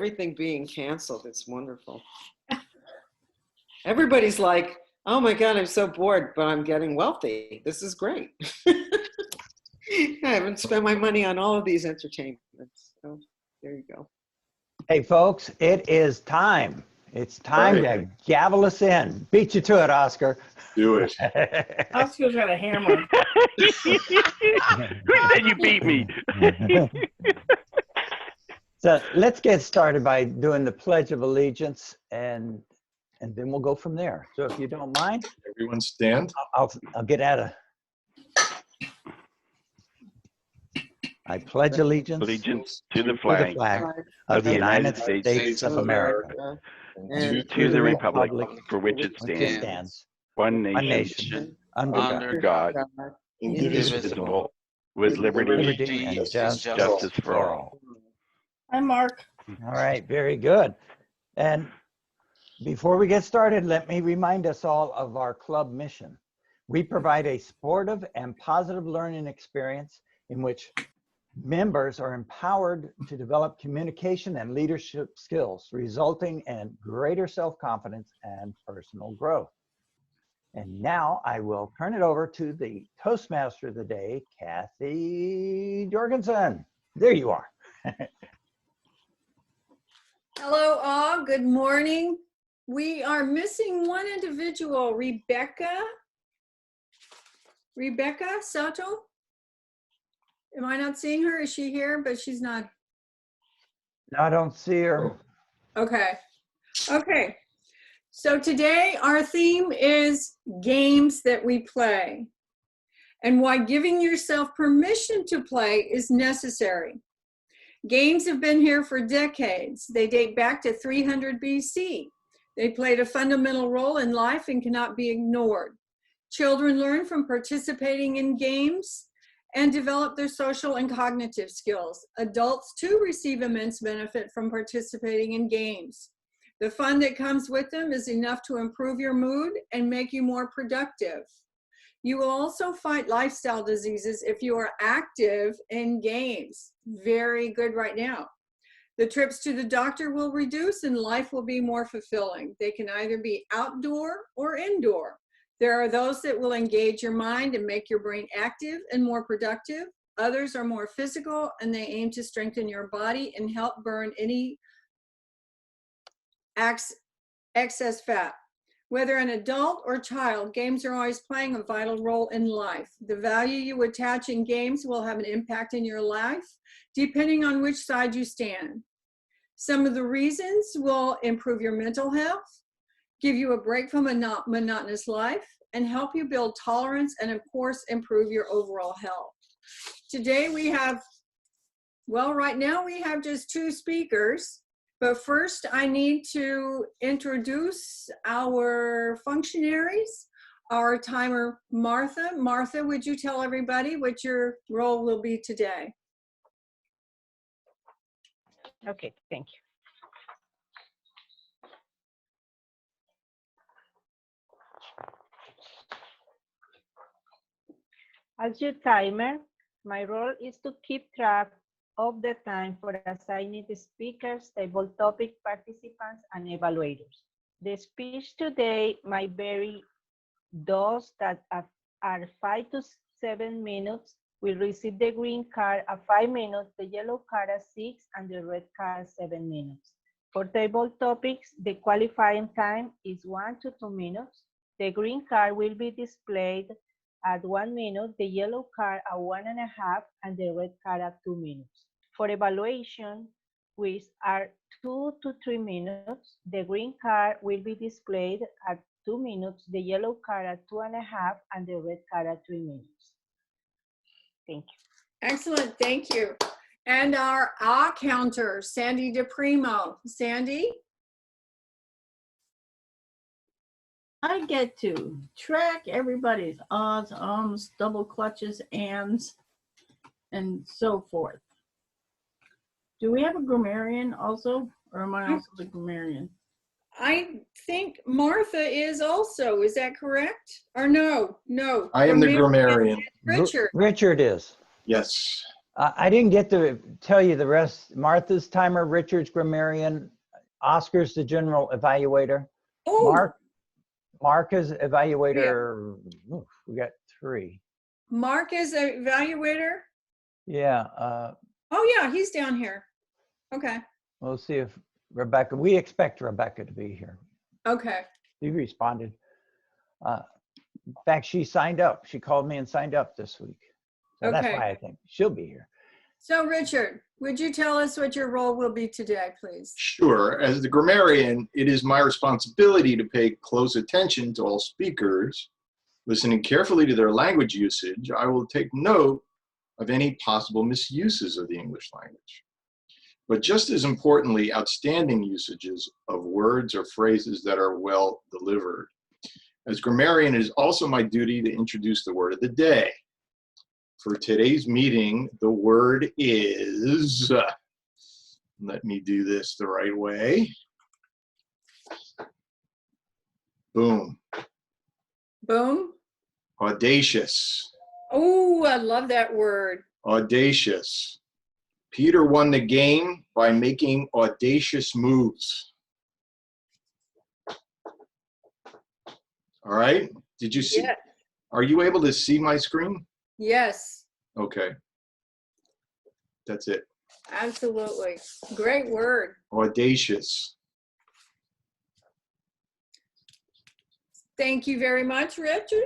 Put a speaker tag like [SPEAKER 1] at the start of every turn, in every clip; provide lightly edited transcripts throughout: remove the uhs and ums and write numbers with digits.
[SPEAKER 1] everything being canceled. It's wonderful. Everybody's like, oh my God, I'm so bored, but I'm getting wealthy. This is great. I haven't spent my money on all of these entertainments. So there you go.
[SPEAKER 2] Hey, folks, it is time. It's time to gavel us in. Beat you to it, Oscar.
[SPEAKER 3] Do it.
[SPEAKER 4] Oscar's got a hammer.
[SPEAKER 5] Who said you beat me?
[SPEAKER 2] So let's get started by doing the Pledge of Allegiance, and then we'll go from there. So if you don't mind,
[SPEAKER 3] Everyone stand.
[SPEAKER 2] I'll get at it. I pledge allegiance
[SPEAKER 5] to the flag
[SPEAKER 2] of the United States of America
[SPEAKER 5] and to the republic for which it stands, one nation, under God, indivisible, with liberty and justice for all.
[SPEAKER 4] Hi, Mark.
[SPEAKER 2] All right, very good. And before we get started, let me remind us all of our club mission. We provide a supportive and positive learning experience in which members are empowered to develop communication and leadership skills, resulting in greater self-confidence and personal growth. And now I will turn it over to the Toastmaster of the day, Kathy Jorgensen. There you are.
[SPEAKER 6] Hello all, good morning. We are missing one individual, Rebecca Soto. Am I not seeing her? Is she here? But she's not.
[SPEAKER 2] No, I don't see her.
[SPEAKER 6] Okay. Okay. So today our theme is games that we play and why giving yourself permission to play is necessary. Games have been here for decades. They date back to 300 BC. They played a fundamental role in life and cannot be ignored. Children learn from participating in games and develop their social and cognitive skills. Adults too receive immense benefit from participating in games. The fun that comes with them is enough to improve your mood and make you more productive. You will also fight lifestyle diseases if you are active in games. Very good right now. The trips to the doctor will reduce and life will be more fulfilling. They can either be outdoor or indoor. There are those that will engage your mind and make your brain active and more productive. Others are more physical and they aim to strengthen your body and help burn any excess fat. Whether an adult or child, games are always playing a vital role in life. The value you attach in games will have an impact in your life, depending on which side you stand. Some of the reasons will improve your mental health, give you a break from a monotonous life, and help you build tolerance and, of course, improve your overall health. Today we have, well, right now we have just 2 speakers, but first I need to introduce our functionaries, our timer, Martha. Martha, would you tell everybody what your role will be today?
[SPEAKER 7] Okay, thank you. As your timer, my role is to keep track of the time for assigning the speakers, table topic participants, and evaluators. The speech today might vary. Those that are 5 to 7 minutes will receive the green card at 5 minutes, the yellow card at 6, and the red card at 7 minutes. For table topics, the qualifying time is 1 to 2 minutes. The green card will be displayed at 1 minute, the yellow card at 1.5, and the red card at 2 minutes. For evaluation, which are 2 to 3 minutes, the green card will be displayed at 2 minutes, the yellow card at 2.5, and the red card at 3 minutes. Thank you.
[SPEAKER 6] Excellent, thank you. And our counter, Sandy DePrimo. Sandy?
[SPEAKER 4] I get to track everybody's odds, ums, double clutches, ands, and so forth. Do we have a grammarian also, or am I also the grammarian?
[SPEAKER 6] I think Martha is also, is that correct? Or no, no.
[SPEAKER 3] I am the grammarian.
[SPEAKER 6] Richard.
[SPEAKER 2] Richard is.
[SPEAKER 3] Yes.
[SPEAKER 2] I didn't get to tell you the rest. Martha's timer, Richard's grammarian, Oscar's the general evaluator.
[SPEAKER 6] Oh,
[SPEAKER 2] Mark is evaluator. Oof, we got 3.
[SPEAKER 6] Mark is an evaluator.
[SPEAKER 2] Yeah.
[SPEAKER 6] Oh yeah, he's down here. Okay.
[SPEAKER 2] We'll see if Rebecca, we expect Rebecca to be here.
[SPEAKER 6] Okay.
[SPEAKER 2] She responded. In fact, she signed up. She called me and signed up this week. So that's
[SPEAKER 6] Okay.
[SPEAKER 2] why I think she'll be here.
[SPEAKER 6] So Richard, would you tell us what your role will be today, please?
[SPEAKER 3] Sure. As the grammarian, it is my responsibility to pay close attention to all speakers. Listening carefully to their language usage, I will take note of any possible misuses of the English language. But just as importantly, outstanding usages of words or phrases that are well delivered. As grammarian, it is also my duty to introduce the word of the day. For today's meeting, the word is, let me do this the right way. Boom.
[SPEAKER 6] Boom.
[SPEAKER 3] Audacious.
[SPEAKER 6] Oh, I love that word.
[SPEAKER 3] Audacious. Peter won the game by making audacious moves. All right. Did you see?
[SPEAKER 6] Yeah.
[SPEAKER 3] Are you able to see my screen?
[SPEAKER 6] Yes,
[SPEAKER 3] Okay. That's it.
[SPEAKER 6] absolutely. Great word.
[SPEAKER 3] Audacious.
[SPEAKER 6] Thank you very much, Richard.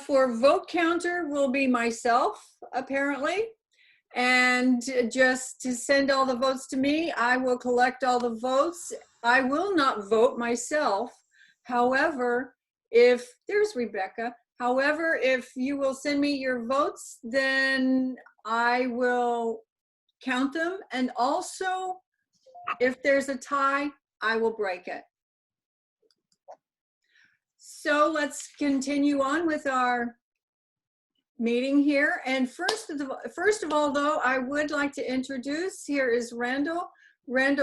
[SPEAKER 6] For vote counter will be myself, apparently. And just to send all the votes to me, I will collect all the votes. I will not vote myself. However, there's Rebecca. However, if you will send me your votes, then I will count them. And also, if there's a tie, I will break it. So let's continue on with our meeting here. And first of all, though, I would like to introduce, here is Randall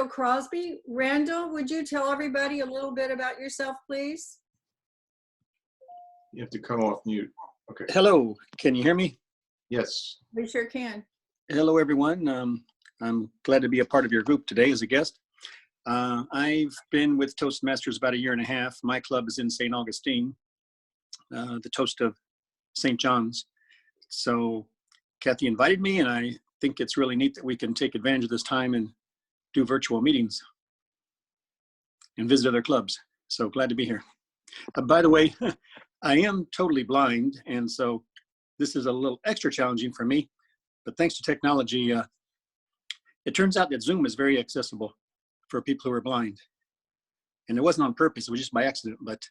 [SPEAKER 6] Crosby. Randall, would you tell everybody a little bit about yourself, please?
[SPEAKER 3] You have to come off mute. Okay.
[SPEAKER 8] Hello, can you hear me?
[SPEAKER 3] Yes.
[SPEAKER 6] We sure can.
[SPEAKER 8] Hello, everyone. I'm glad to be a part of your group today as a guest. I've been with Toastmasters about 1.5 years. My club is in St. Augustine, the Toast of St. John's. So Kathy invited me, and I think it's really neat that we can take advantage of this time and do virtual meetings and visit other clubs. So glad to be here. By the way, I am totally blind, and so this is a little extra challenging for me. But thanks to technology, it turns out that Zoom is very accessible for people who are blind. And it wasn't on purpose, it was just by accident, but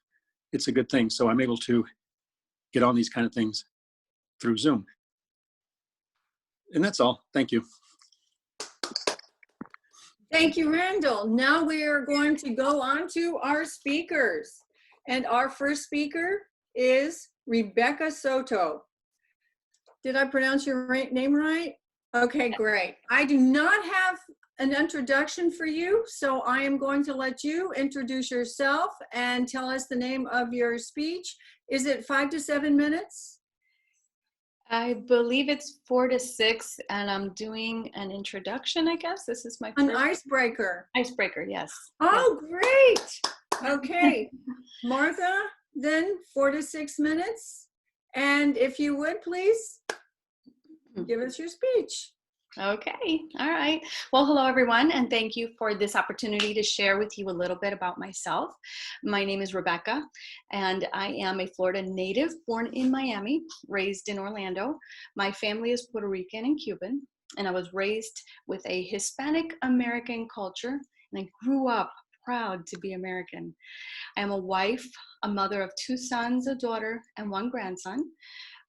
[SPEAKER 8] it's a good thing. So I'm able to get on these kind of things through Zoom. And that's all. Thank you.
[SPEAKER 6] Thank you, Randall. Now we are going to go on to our speakers. And our first speaker is Rebecca Soto. Did I pronounce your name right? Okay, great. I do not have an introduction for you, so I am going to let you introduce yourself and tell us the name of your speech. Is it 5 to 7 minutes?
[SPEAKER 9] I believe it's 4 to 6, and I'm doing an introduction, I guess. This is my
[SPEAKER 6] An
[SPEAKER 9] first
[SPEAKER 6] icebreaker.
[SPEAKER 9] icebreaker, yes.
[SPEAKER 6] Oh, great. Okay. Martha, then 4 to 6 minutes. And if you would, please give us your speech.
[SPEAKER 9] Okay, all right. Well, hello, everyone, and thank you for this opportunity to share with you a little bit about myself. My name is Rebecca, and I am a Florida native, born in Miami, raised in Orlando. My family is Puerto Rican and Cuban, and I was raised with a Hispanic American culture, and I grew up proud to be American. I am a wife, a mother of 2 sons, a daughter, and 1 grandson.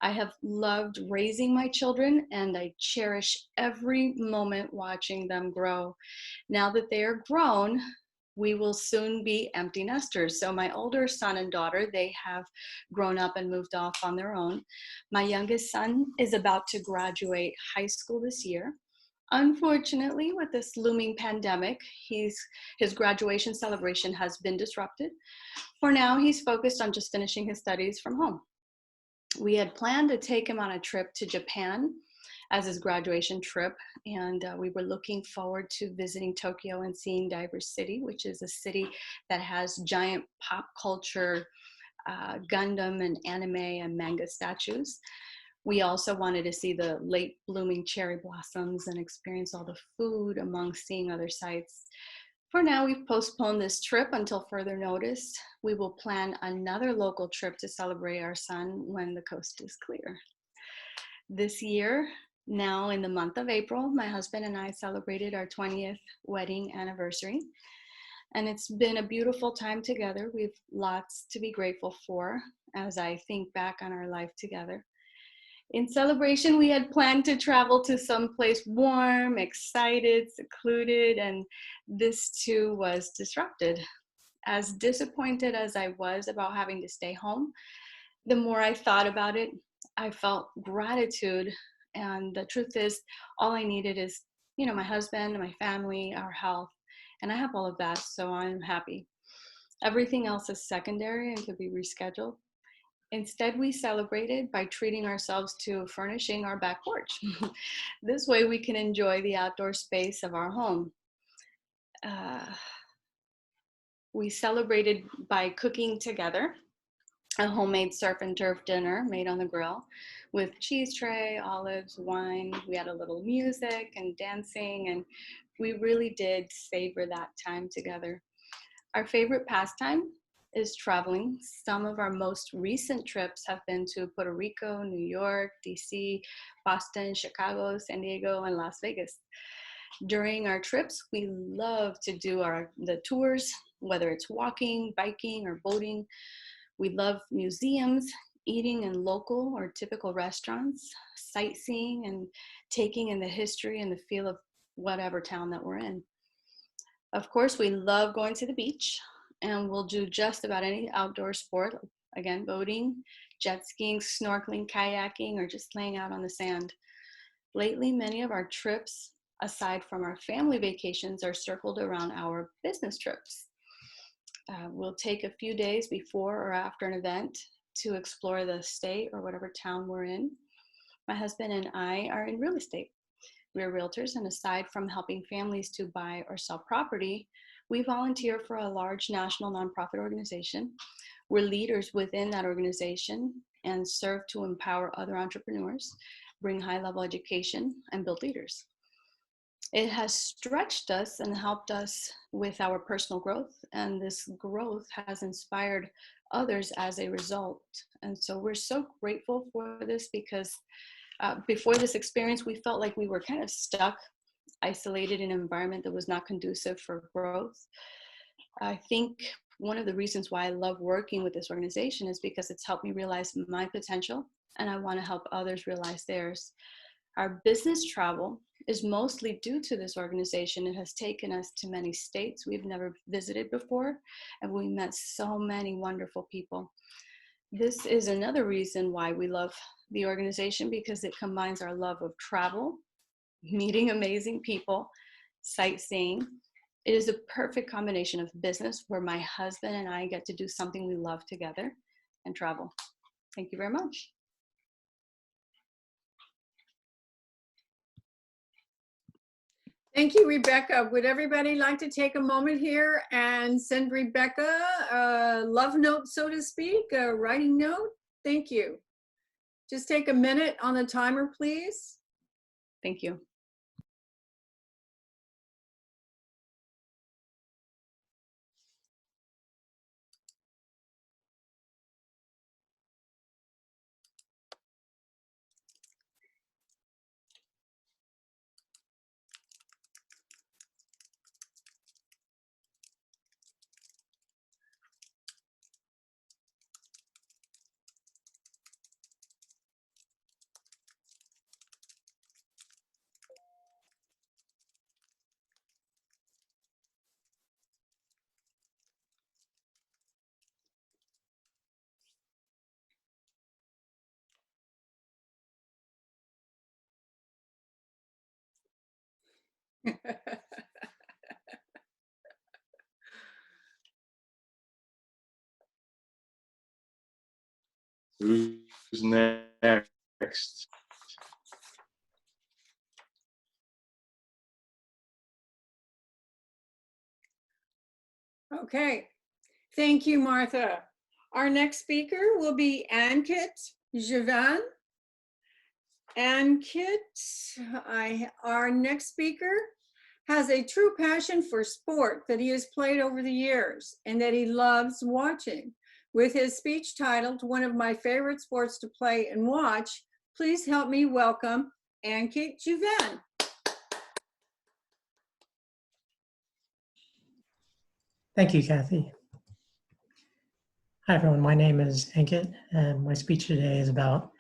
[SPEAKER 9] I have loved raising my children, and I cherish every moment watching them grow. Now that they are grown, we will soon be empty nesters. So my older son and daughter, they have grown up and moved off on their own. My youngest son is about to graduate high school this year. Unfortunately, with this looming pandemic, his graduation celebration has been disrupted. For now, he's focused on just finishing his studies from home. We had planned to take him on a trip to Japan as his graduation trip. And we were looking forward to visiting Tokyo and seeing Diverse City, which is a city that has giant pop culture, Gundam and anime and manga statues. We also wanted to see the late blooming cherry blossoms and experience all the food among seeing other sites. For now, we've postponed this trip until further notice. We will plan another local trip to celebrate our son when the coast is clear. This year, now in the month of April, my husband and I celebrated our 20th wedding anniversary. And it's been a beautiful time together. We've lots to be grateful for as I think back on our life together. In celebration, we had planned to travel to someplace warm, excited, secluded, and this too was disrupted. As disappointed as I was about having to stay home, the more I thought about it, I felt gratitude. And the truth is, all I needed is, my husband, my family, our health, and I have all of that, so I'm happy. Everything else is secondary and could be rescheduled. Instead, we celebrated by treating ourselves to furnishing our back porch. This way we can enjoy the outdoor space of our home. We celebrated by cooking together a homemade surf and turf dinner made on the grill with cheese tray, olives, wine. We had a little music and dancing, and we really did savor that time together. Our favorite pastime is traveling. Some of our most recent trips have been to Puerto Rico, New York, DC, Boston, Chicago, San Diego, and Las Vegas. During our trips, we love to do the tours, whether it's walking, biking, or boating. We love museums, eating in local or typical restaurants, sightseeing, and taking in the history and the feel of whatever town that we're in. Of course, we love going to the beach, and we'll do just about any outdoor sport. Again, boating, jet skiing, snorkeling, kayaking, or just laying out on the sand. Lately, many of our trips, aside from our family vacations, are circled around our business trips. We'll take a few days before or after an event to explore the state or whatever town we're in. My husband and I are in real estate. We're realtors, and aside from helping families to buy or sell property, we volunteer for a large national nonprofit organization. We're leaders within that organization and serve to empower other entrepreneurs, bring high-level education, and build leaders. It has stretched us and helped us with our personal growth, and this growth has inspired others as a result. And so we're so grateful for this because before this experience, we felt like we were kind of stuck, isolated in an environment that was not conducive for growth. I think one of the reasons why I love working with this organization is because it's helped me realize my potential, and I want to help others realize theirs. Our business travel is mostly due to this organization. It has taken us to many states we've never visited before, and we met so many wonderful people. This is another reason why we love the organization, because it combines our love of travel, meeting amazing people, sightseeing. It is a perfect combination of business where my husband and I get to do something we love together and travel. Thank you very much.
[SPEAKER 6] Thank you, Rebecca. Would everybody like to take a moment here and send Rebecca a love note, so to speak, a writing note? Thank you. Just take a minute on the timer, please.
[SPEAKER 9] Thank you.
[SPEAKER 3] Who's next?
[SPEAKER 6] Okay. Thank you, Martha. Our next speaker will be Ankit Javan. Ankit, our next speaker has a true passion for sport that he has played over the years and that he loves watching. With his speech titled, "One of My Favorite Sports to Play and Watch," please help me welcome Ankit Javan.
[SPEAKER 10] Thank you, Kathy. Hi, everyone. My name is Ankit, and my speech today is about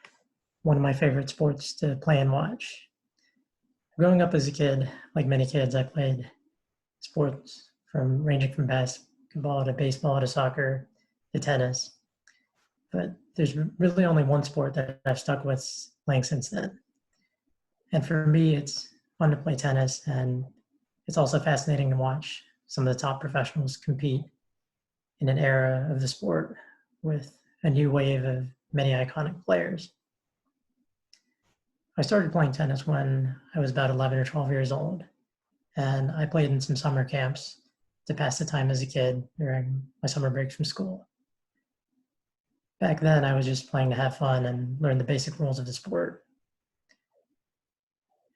[SPEAKER 10] one of my favorite sports to play and watch. Growing up as a kid, like many kids, I played sports ranging from basketball to baseball to soccer to tennis. But there's really only one sport that I've stuck with playing since then. And for me, it's fun to play tennis, and it's also fascinating to watch some of the top professionals compete in an era of the sport with a new wave of many iconic players. I started playing tennis when I was about 11 or 12 years old, and I played in some summer camps to pass the time as a kid during my summer breaks from school. Back then, I was just playing to have fun and learn the basic rules of the sport.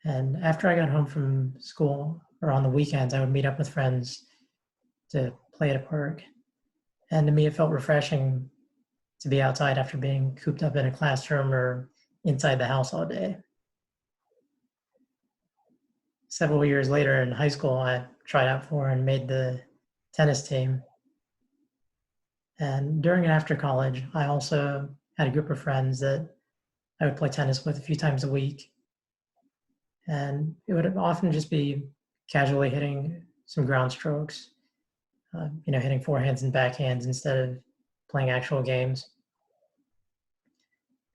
[SPEAKER 10] And after I got home from school, or on the weekends, I would meet up with friends to play at a park. And to me, it felt refreshing to be outside after being cooped up in a classroom or inside the house all day. Several years later in high school, I tried out for and made the tennis team. And during and after college, I also had a group of friends that I would play tennis with a few times a week. And it would often just be casually hitting some ground strokes, hitting forehands and backhands instead of playing actual games.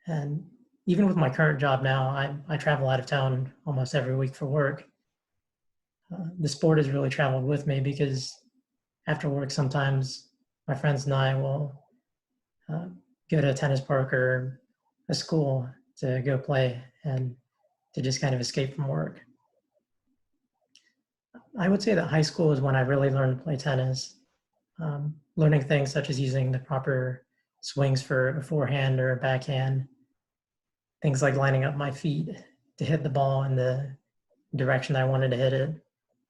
[SPEAKER 10] And even with my current job now, I travel out of town almost every week for work. The sport has really traveled with me because after work, sometimes my friends and I will go to a tennis park or a school to go play and to just kind of escape from work. I would say that high school is when I really learned to play tennis, learning things such as using the proper swings for a forehand or a backhand, things like lining up my feet to hit the ball in the direction I wanted to hit it,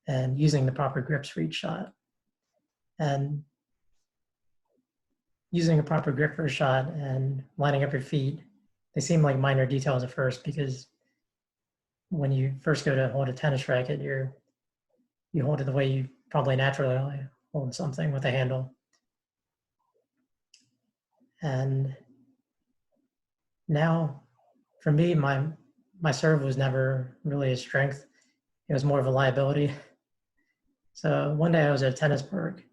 [SPEAKER 10] and using the proper grips for each shot. And using a proper grip for a shot and lining up your feet, they seem like minor details at first, because when you first go to hold a tennis racket, you hold it the way you probably naturally hold something with a handle. And now, for me, my serve was never really a strength. It was more of a liability. So one day I was at a tennis park,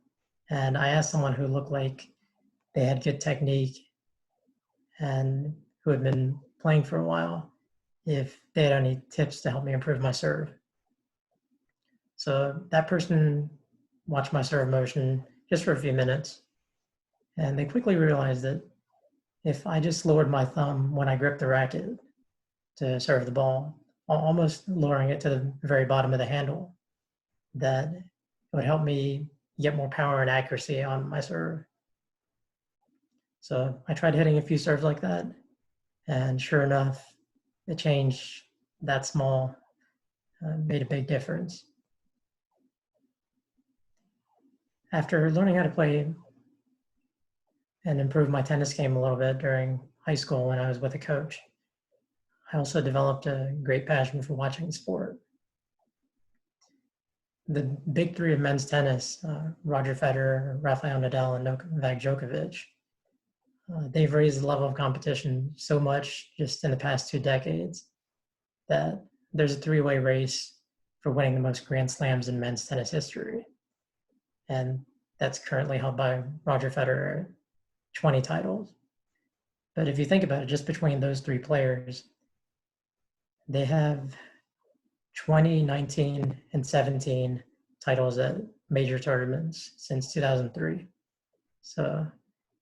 [SPEAKER 10] and I asked someone who looked like they had good technique and who had been playing for a while if they had any tips to help me improve my serve. So that person watched my serve motion just for a few minutes, and they quickly realized that if I just lowered my thumb when I gripped the racket to serve the ball, almost lowering it to the very bottom of the handle, that it would help me get more power and accuracy on my serve. So I tried hitting a few serves like that, and sure enough, the change that small made a big difference. After learning how to play and improve my tennis game a little bit during high school when I was with a coach, I also developed a great passion for watching the sport. The big three of men's tennis, Roger Federer, Rafael Nadal, and Novak Djokovic, they've raised the level of competition so much just in the past 2 decades that there's a 3-way race for winning the most Grand Slams in men's tennis history. And that's currently held by Roger Federer, 20 titles. But if you think about it, just between those 3 players, they have 20, 19, and 17 titles at major tournaments since 2003. So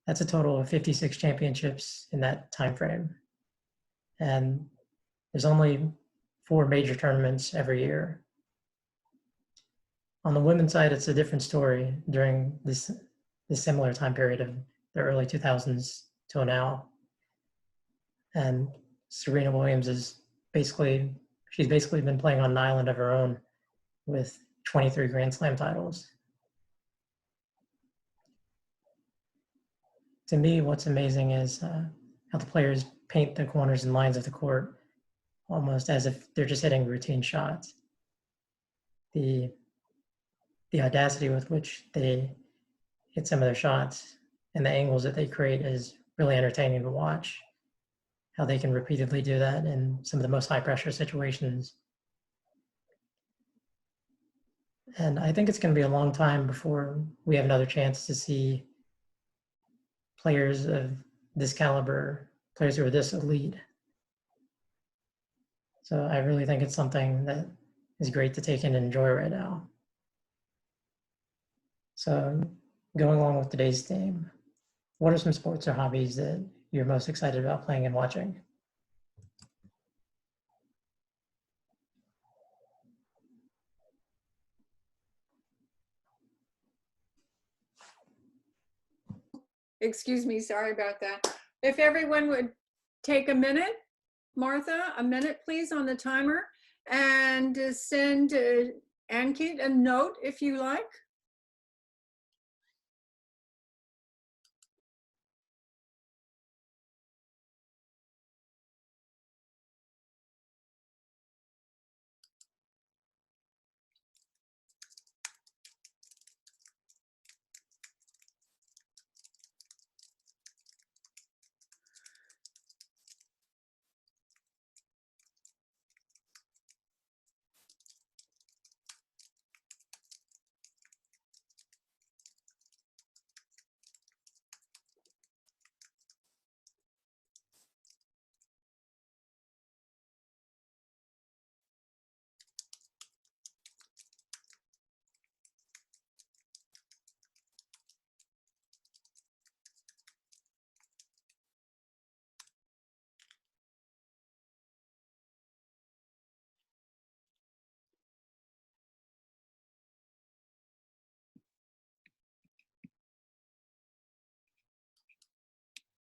[SPEAKER 10] that's a total of 56 championships in that time frame. And there's only 4 major tournaments every year. On the women's side, it's a different story during this similar time period of the early 2000s till now. And Serena Williams is she's basically been playing on an island of her own with 23 Grand Slam titles. To me, what's amazing is how the players paint the corners and lines of the court almost as if they're just hitting routine shots. The audacity with which they hit some of their shots and the angles that they create is really entertaining to watch. How they can repeatedly do that in some of the most high pressure situations. And I think it's going to be a long time before we have another chance to see players of this caliber, players who are this elite. So I really think it's something that is great to take in and enjoy right now. So going along with today's theme, what are some sports or hobbies that you're most excited about playing and watching?
[SPEAKER 6] Excuse me, sorry about that. If everyone would take a minute, Martha, a minute please on the timer, and send Ankit a note if you like.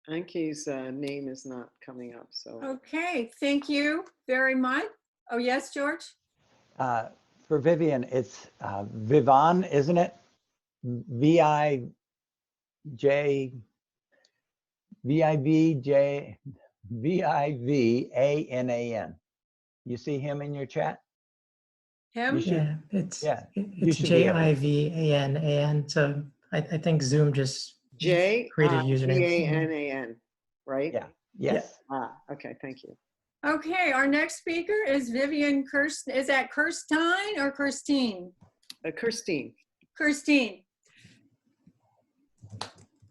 [SPEAKER 1] Anki's name is not coming up, so.
[SPEAKER 6] Okay, thank you very much. Oh, yes, George?
[SPEAKER 2] For Vivian, it's Vivan, isn't it? V-I-J, V-I-V-J, V-I-V-A-N-A-N. You see him in your chat?
[SPEAKER 6] Him?
[SPEAKER 10] Yeah, it's
[SPEAKER 2] should be able to.
[SPEAKER 10] J-I-V-A-N-A-N. So I think Zoom just created a username.
[SPEAKER 1] J-I-V-A-N-A-N, right?
[SPEAKER 2] Yeah, yes.
[SPEAKER 1] Ah, okay, thank you.
[SPEAKER 6] Okay, our next speaker is Vivian Kirsten. Is that Kirstein or Kirstine?
[SPEAKER 1] Kirstine.
[SPEAKER 6] Kirstine.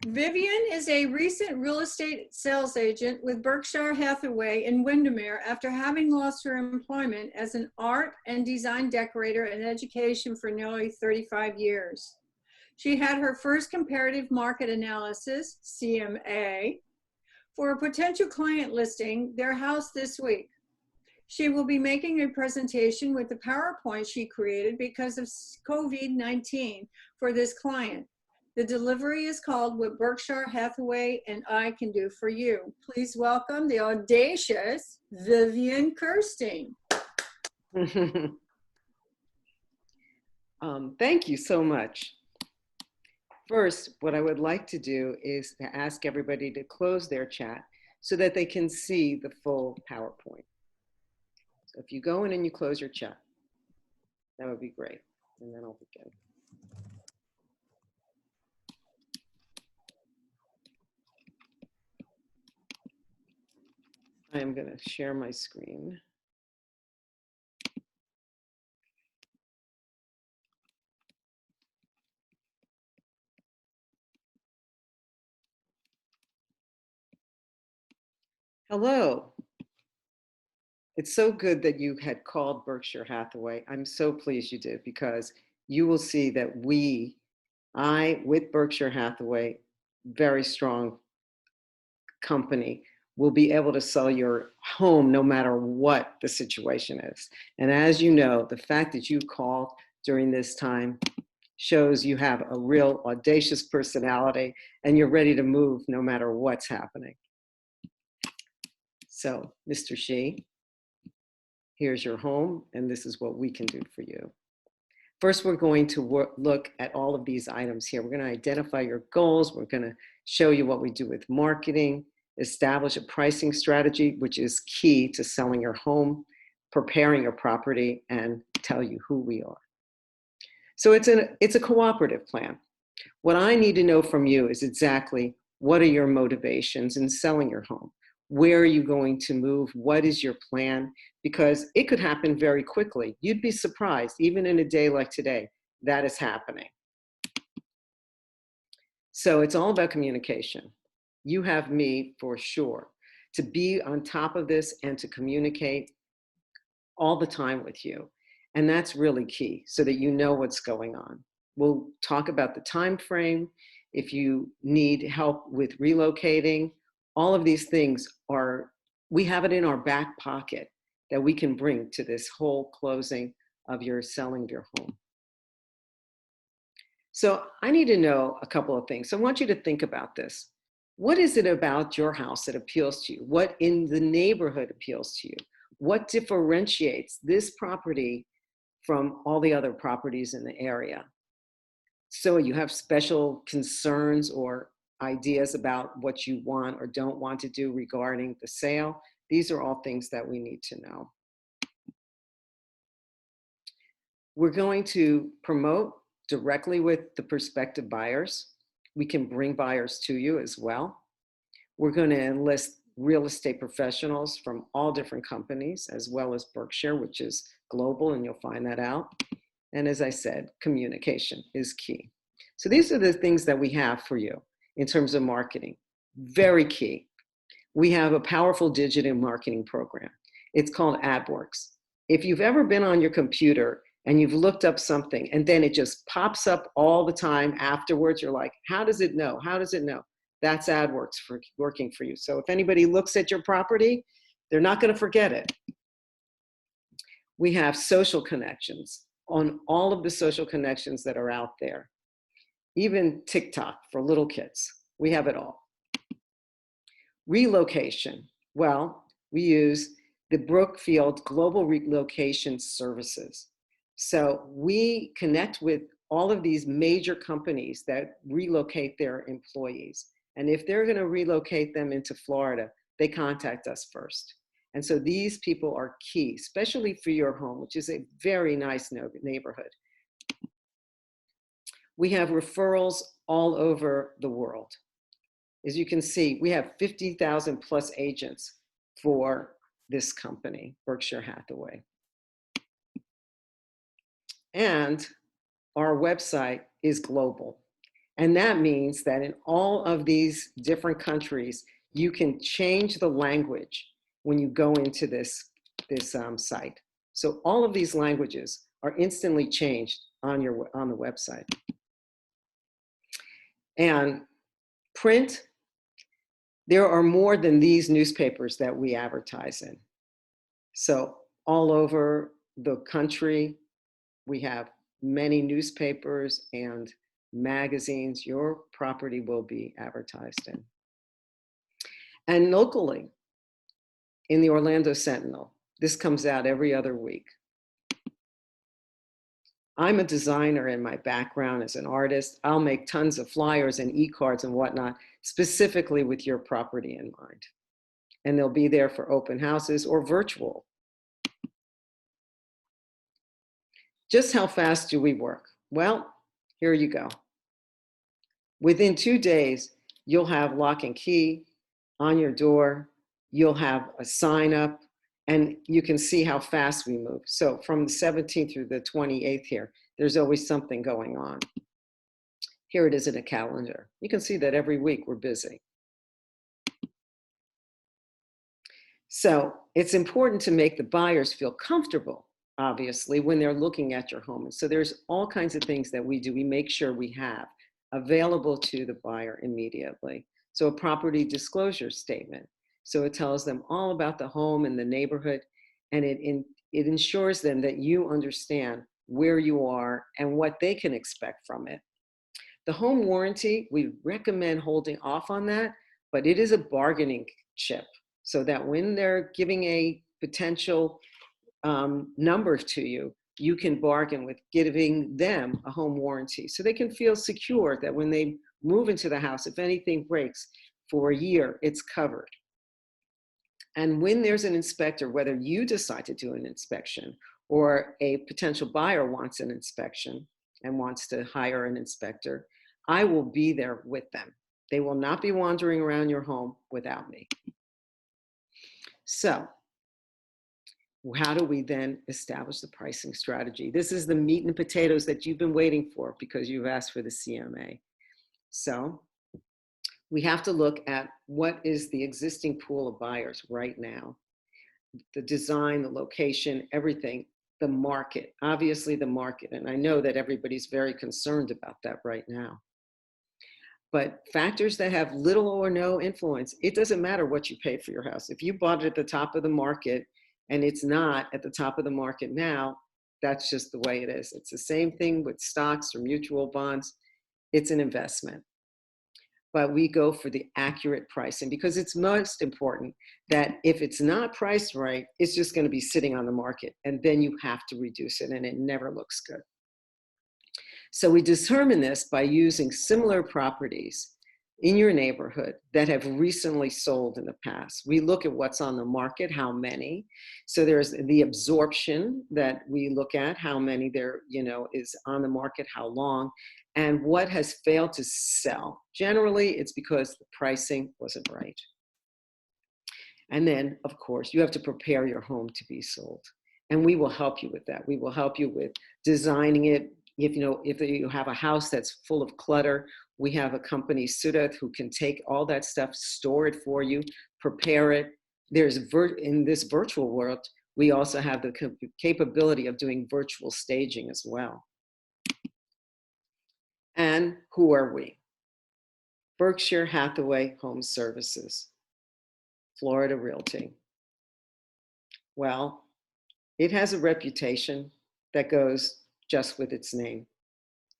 [SPEAKER 6] Vivian is a recent real estate sales agent with Berkshire Hathaway in Windermere after having lost her employment as an art and design decorator in education for nearly 35 years. She had her first comparative market analysis, CMA, for a potential client listing their house this week. She will be making a presentation with the PowerPoint she created because of COVID-19 for this client. The delivery is called What Berkshire Hathaway and I Can Do for You. Please welcome the audacious Vivian Kirstein.
[SPEAKER 1] Thank you so much. First, what I would like to do is to ask everybody to close their chat so that they can see the full PowerPoint. So if you go in and you close your chat, that would be great. And then I'll begin. I am going to share my screen. Hello. It's so good that you had called Berkshire Hathaway. I'm so pleased you did, because you will see that I, with Berkshire Hathaway, very strong company, will be able to sell your home no matter what the situation is. And as you know, the fact that you called during this time shows you have a real audacious personality and you're ready to move no matter what's happening. So, Mr. Shi, here's your home, and this is what we can do for you. First, we're going to look at all of these items here. We're going to identify your goals. We're going to show you what we do with marketing, establish a pricing strategy, which is key to selling your home, preparing your property, and tell you who we are. So it's a cooperative plan. What I need to know from you is exactly what are your motivations in selling your home? Where are you going to move? What is your plan? Because it could happen very quickly. You'd be surprised, even in a day like today, that is happening. So it's all about communication. You have me for sure to be on top of this and to communicate all the time with you. And that's really key so that you know what's going on. We'll talk about the time frame. If you need help with relocating, all of these things we have it in our back pocket that we can bring to this whole closing of your selling of your home. So I need to know a couple of things. So I want you to think about this. What is it about your house that appeals to you? What in the neighborhood appeals to you? What differentiates this property from all the other properties in the area? So you have special concerns or ideas about what you want or don't want to do regarding the sale. These are all things that we need to know. We're going to promote directly with the prospective buyers. We can bring buyers to you as well. We're going to enlist real estate professionals from all different companies, as well as Berkshire, which is global, and you'll find that out. And as I said, communication is key. So these are the things that we have for you in terms of marketing. Very key. We have a powerful digital marketing program. It's called AdWorks. If you've ever been on your computer and you've looked up something and then it just pops up all the time afterwards, you're like, how does it know? How does it know? That's AdWorks for working for you. So if anybody looks at your property, they're not going to forget it. We have social connections on all of the social connections that are out there. Even TikTok for little kids. We have it all. Relocation. Well, we use the Brookfield Global Relocation Services. So we connect with all of these major companies that relocate their employees. And if they're going to relocate them into Florida, they contact us first. And so these people are key, especially for your home, which is a very nice neighborhood. We have referrals all over the world. As you can see, we have 50,000 plus agents for this company, Berkshire Hathaway. And our website is global. And that means that in all of these different countries, you can change the language when you go into this site. So all of these languages are instantly changed on the website. And print, there are more than these newspapers that we advertise in. So all over the country, we have many newspapers and magazines your property will be advertised in. And locally, in the Orlando Sentinel, this comes out every other week. I'm a designer in my background as an artist. I'll make tons of flyers and e-cards and whatnot, specifically with your property in mind. And they'll be there for open houses or virtual. Just how fast do we work? Well, here you go. Within 2 days, you'll have lock and key on your door. You'll have a sign up, and you can see how fast we move. So from the 17th through the 28th here, there's always something going on. Here it is in a calendar. You can see that every week we're busy. So it's important to make the buyers feel comfortable, obviously, when they're looking at your home. And so there's all kinds of things that we do. We make sure we have available to the buyer immediately. So a property disclosure statement. So it tells them all about the home and the neighborhood, and it ensures them that you understand where you are, and what they can expect from it. The home warranty, we recommend holding off on that, but it is a bargaining chip so that when they're giving a potential number to you, you can bargain with giving them a home warranty so they can feel secure that when they move into the house, if anything breaks for a year, it's covered. And when there's an inspector, whether you decide to do an inspection or a potential buyer wants an inspection and wants to hire an inspector, I will be there with them. They will not be wandering around your home without me. So how do we then establish the pricing strategy? This is the meat and potatoes that you've been waiting for because you've asked for the CMA. So we have to look at what is the existing pool of buyers right now. The design, the location, everything, the market, obviously the market. And I know that everybody's very concerned about that right now. But factors that have little or no influence, it doesn't matter what you paid for your house. If you bought it at the top of the market and it's not at the top of the market now, that's just the way it is. It's the same thing with stocks or mutual bonds. It's an investment. But we go for the accurate pricing because it's most important that if it's not priced right, it's just going to be sitting on the market and then you have to reduce it and it never looks good. So we determine this by using similar properties in your neighborhood that have recently sold in the past. We look at what's on the market, how many. So there's the absorption that we look at, how many there, is on the market, how long, and what has failed to sell. Generally, it's because the pricing wasn't right. And then, of course, you have to prepare your home to be sold. And we will help you with that. We will help you with designing it. If you have a house that's full of clutter, we have a company, Sudath, who can take all that stuff, store it for you, prepare it. In this virtual world, we also have the capability of doing virtual staging as well. And who are we? Berkshire Hathaway Home Services, Florida Realty. Well, it has a reputation that goes just with its name.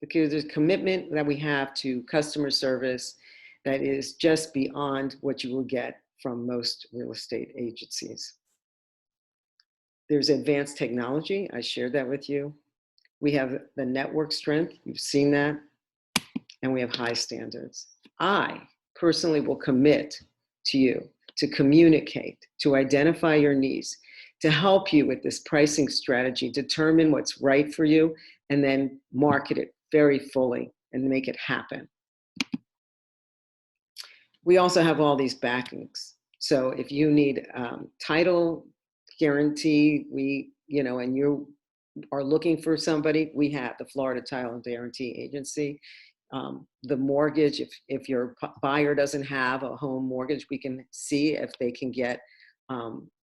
[SPEAKER 1] Because there's a commitment that we have to customer service that is just beyond what you will get from most real estate agencies. There's advanced technology, I shared that with you. We have the network strength, you've seen that, and we have high standards. I personally will commit to you to communicate, to identify your needs, to help you with this pricing strategy, determine what's right for you, and then market it very fully and make it happen. We also have all these backings. So if you need title guarantee, and you are looking for somebody, we have the Florida Title and Guarantee Agency. The mortgage, if your buyer doesn't have a home mortgage, we can see if they can get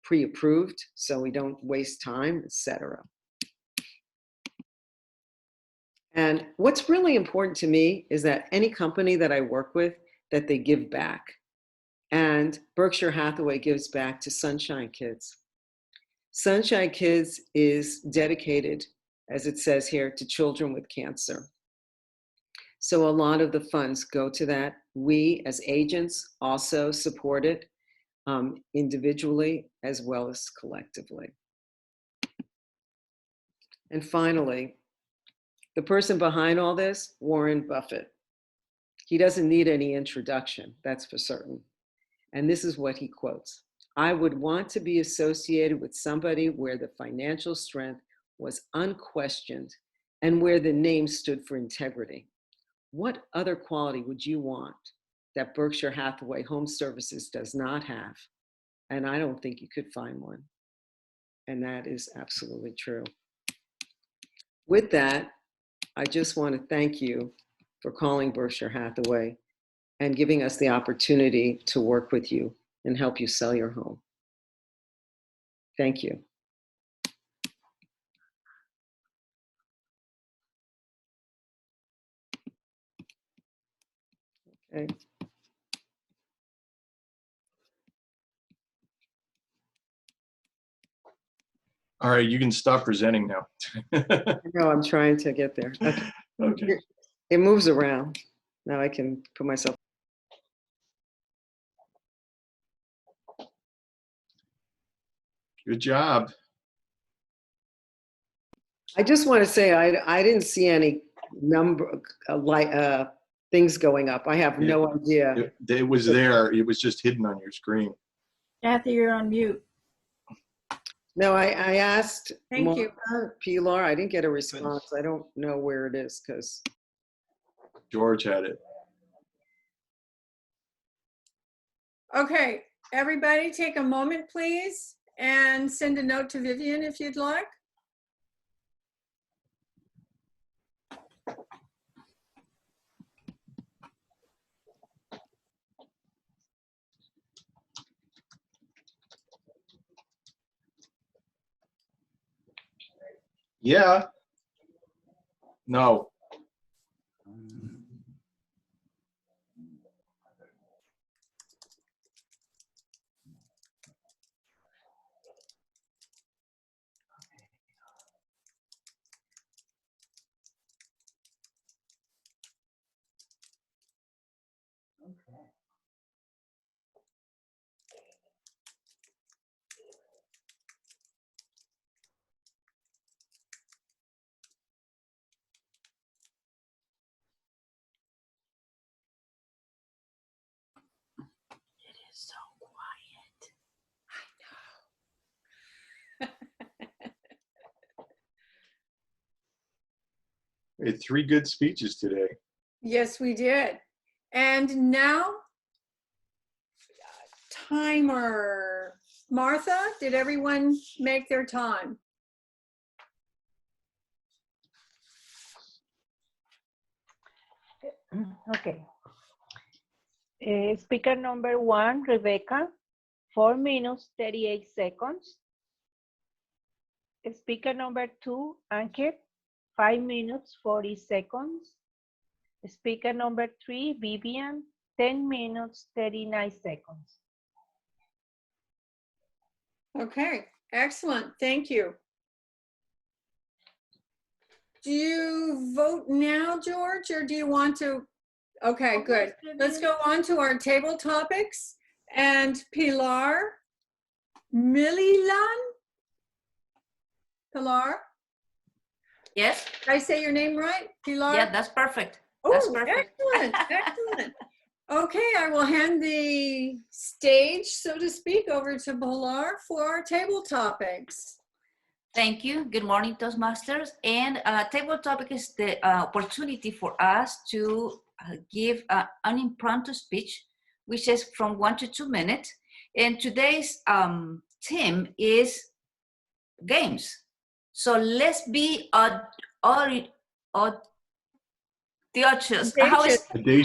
[SPEAKER 1] pre-approved so we don't waste time, etc. And what's really important to me is that any company that I work with, that they give back. And Berkshire Hathaway gives back to Sunshine Kids. Sunshine Kids is dedicated, as it says here, to children with cancer. So a lot of the funds go to that. We as agents also support it individually as well as collectively. And finally, the person behind all this, Warren Buffett. He doesn't need any introduction, that's for certain. And this is what he quotes. I would want to be associated with somebody where the financial strength was unquestioned and where the name stood for integrity. What other quality would you want that Berkshire Hathaway Home Services does not have? And I don't think you could find one. And that is absolutely true. With that, I just want to thank you for calling Berkshire Hathaway and giving us the opportunity to work with you and help you sell your home. Thank you. Okay.
[SPEAKER 3] All right, you can stop presenting now.
[SPEAKER 1] No, I'm trying to get there. Okay.
[SPEAKER 3] Okay.
[SPEAKER 1] It moves around. Now I can put myself.
[SPEAKER 3] Good job.
[SPEAKER 1] I just want to say I didn't see any things going up. I have no idea.
[SPEAKER 3] It was there. It was just hidden on your screen.
[SPEAKER 4] Kathy, you're on mute.
[SPEAKER 1] No, I asked
[SPEAKER 6] Thank you.
[SPEAKER 1] Pilar. I didn't get a response. I don't know where it is because
[SPEAKER 3] George had it.
[SPEAKER 6] Okay, everybody take a moment, please, and send a note to Vivian if you'd like.
[SPEAKER 3] Yeah. No.
[SPEAKER 4] It is so quiet.
[SPEAKER 3] We had 3 good speeches today.
[SPEAKER 6] Yes, we did. And now, timer. Martha, did everyone make their time?
[SPEAKER 7] Okay. Speaker number 1, Rebecca, 4 minutes, 38 seconds. Speaker number 2, Ankit, 5 minutes, 40 seconds. Speaker number 3, Vivian, 10 minutes, 39 seconds.
[SPEAKER 6] Okay, excellent. Thank you. Do you vote now, George, or do you want to? Okay, good. Let's go on to our table topics. And Pilar Mililan? Pilar?
[SPEAKER 11] Yes.
[SPEAKER 6] Did I say your name right? Pilar?
[SPEAKER 11] Yeah, that's perfect. That's
[SPEAKER 6] Oh,
[SPEAKER 11] perfect.
[SPEAKER 6] excellent, excellent. Okay, I will hand the stage, so to speak, over to Pilar for our table topics.
[SPEAKER 11] Thank you. Good morning, Toastmasters. And table topic is the opportunity for us to give an impromptu speech, which is from 1 to 2 minutes. And today's theme is games. So let's be audacious.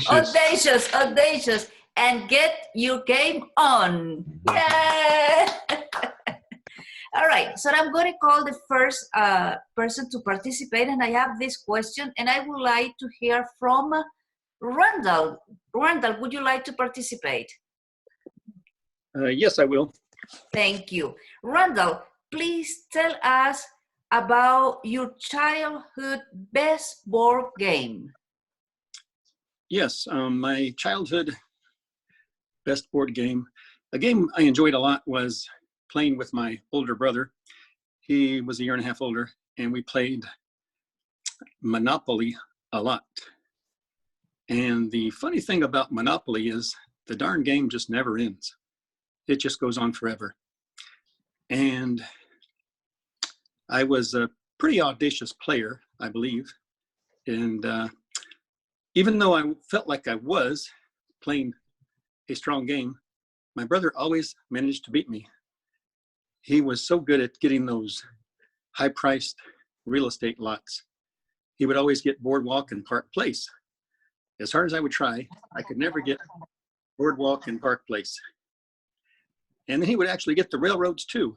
[SPEAKER 11] Audacious, and get your game on. Yeah. All right, so I'm going to call the first person to participate, and I have this question, and I would like to hear from Randall. Randall, would you like to participate?
[SPEAKER 8] Yes, I will.
[SPEAKER 11] Thank you. Randall, please tell us about your childhood best board game.
[SPEAKER 8] Yes, my childhood best board game. A game I enjoyed a lot was playing with my older brother. He was a year and a half older, and we played Monopoly a lot. And the funny thing about Monopoly is the darn game just never ends. It just goes on forever. And I was a pretty audacious player, I believe. And even though I felt like I was playing a strong game, my brother always managed to beat me. He was so good at getting those high-priced real estate lots. He would always get Boardwalk and Park Place. As hard as I would try, I could never get Boardwalk and Park Place. And then he would actually get the railroads too.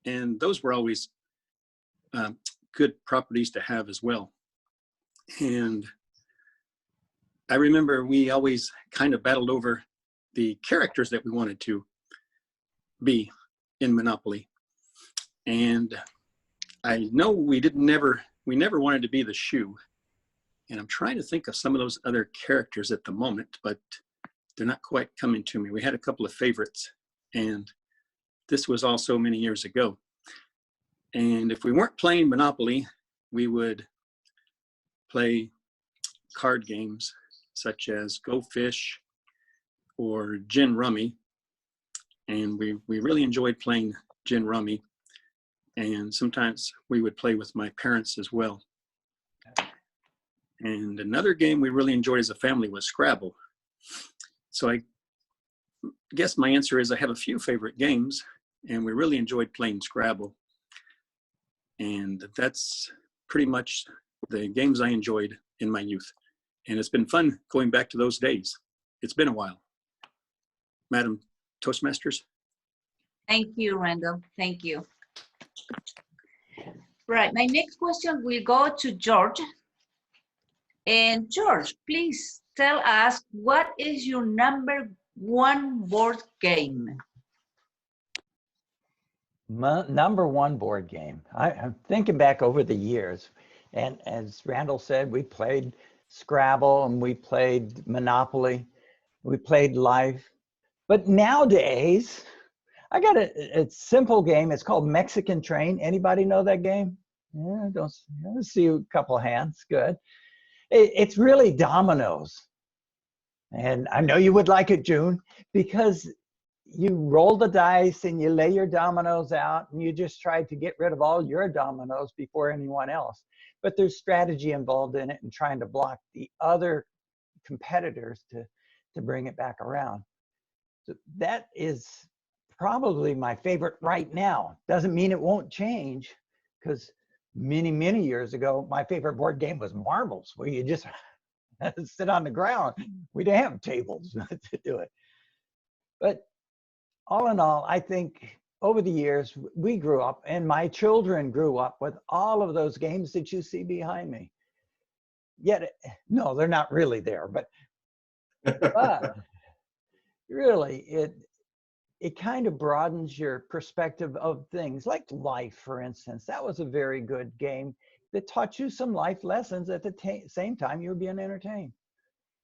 [SPEAKER 8] And those were always good properties to have as well. And I remember we always kind of battled over the characters that we wanted to be in Monopoly. And I know we never wanted to be the shoe. And I'm trying to think of some of those other characters at the moment, but they're not quite coming to me. We had a couple of favorites, and this was also many years ago. And if we weren't playing Monopoly, we would play card games such as Go Fish or Gin Rummy. And we really enjoyed playing Gin Rummy. And sometimes we would play with my parents as well. And another game we really enjoyed as a family was Scrabble. So I guess my answer is I have a few favorite games, and we really enjoyed playing Scrabble. And that's pretty much the games I enjoyed in my youth. And it's been fun going back to those days. It's been a while. Madam Toastmasters?
[SPEAKER 11] Thank you, Randall. Thank you. Right, my next question will go to George. And George, please tell us, what is your #1 board game?
[SPEAKER 2] My #1 board game. I'm thinking back over the years, and as Randall said, we played Scrabble and we played Monopoly, we played Life. But nowadays, I got a simple game. It's called Mexican Train. Anybody know that game? Yeah, I see a couple hands. Good. It's really dominoes. And I know you would like it, June, because you roll the dice and you lay your dominoes out and you just try to get rid of all your dominoes before anyone else. But there's strategy involved in it and trying to block the other competitors to bring it back around. So that is probably my favorite right now. Doesn't mean it won't change, because many years ago, my favorite board game was marbles, where you just sit on the ground. We didn't have tables to do it. But all in all, I think over the years, we grew up, and my children grew up with all of those games that you see behind me. Yet, no, they're not really there, but really, it kind of broadens your perspective of things, like Life, for instance. That was a very good game that taught you some life lessons at the same time you were being entertained.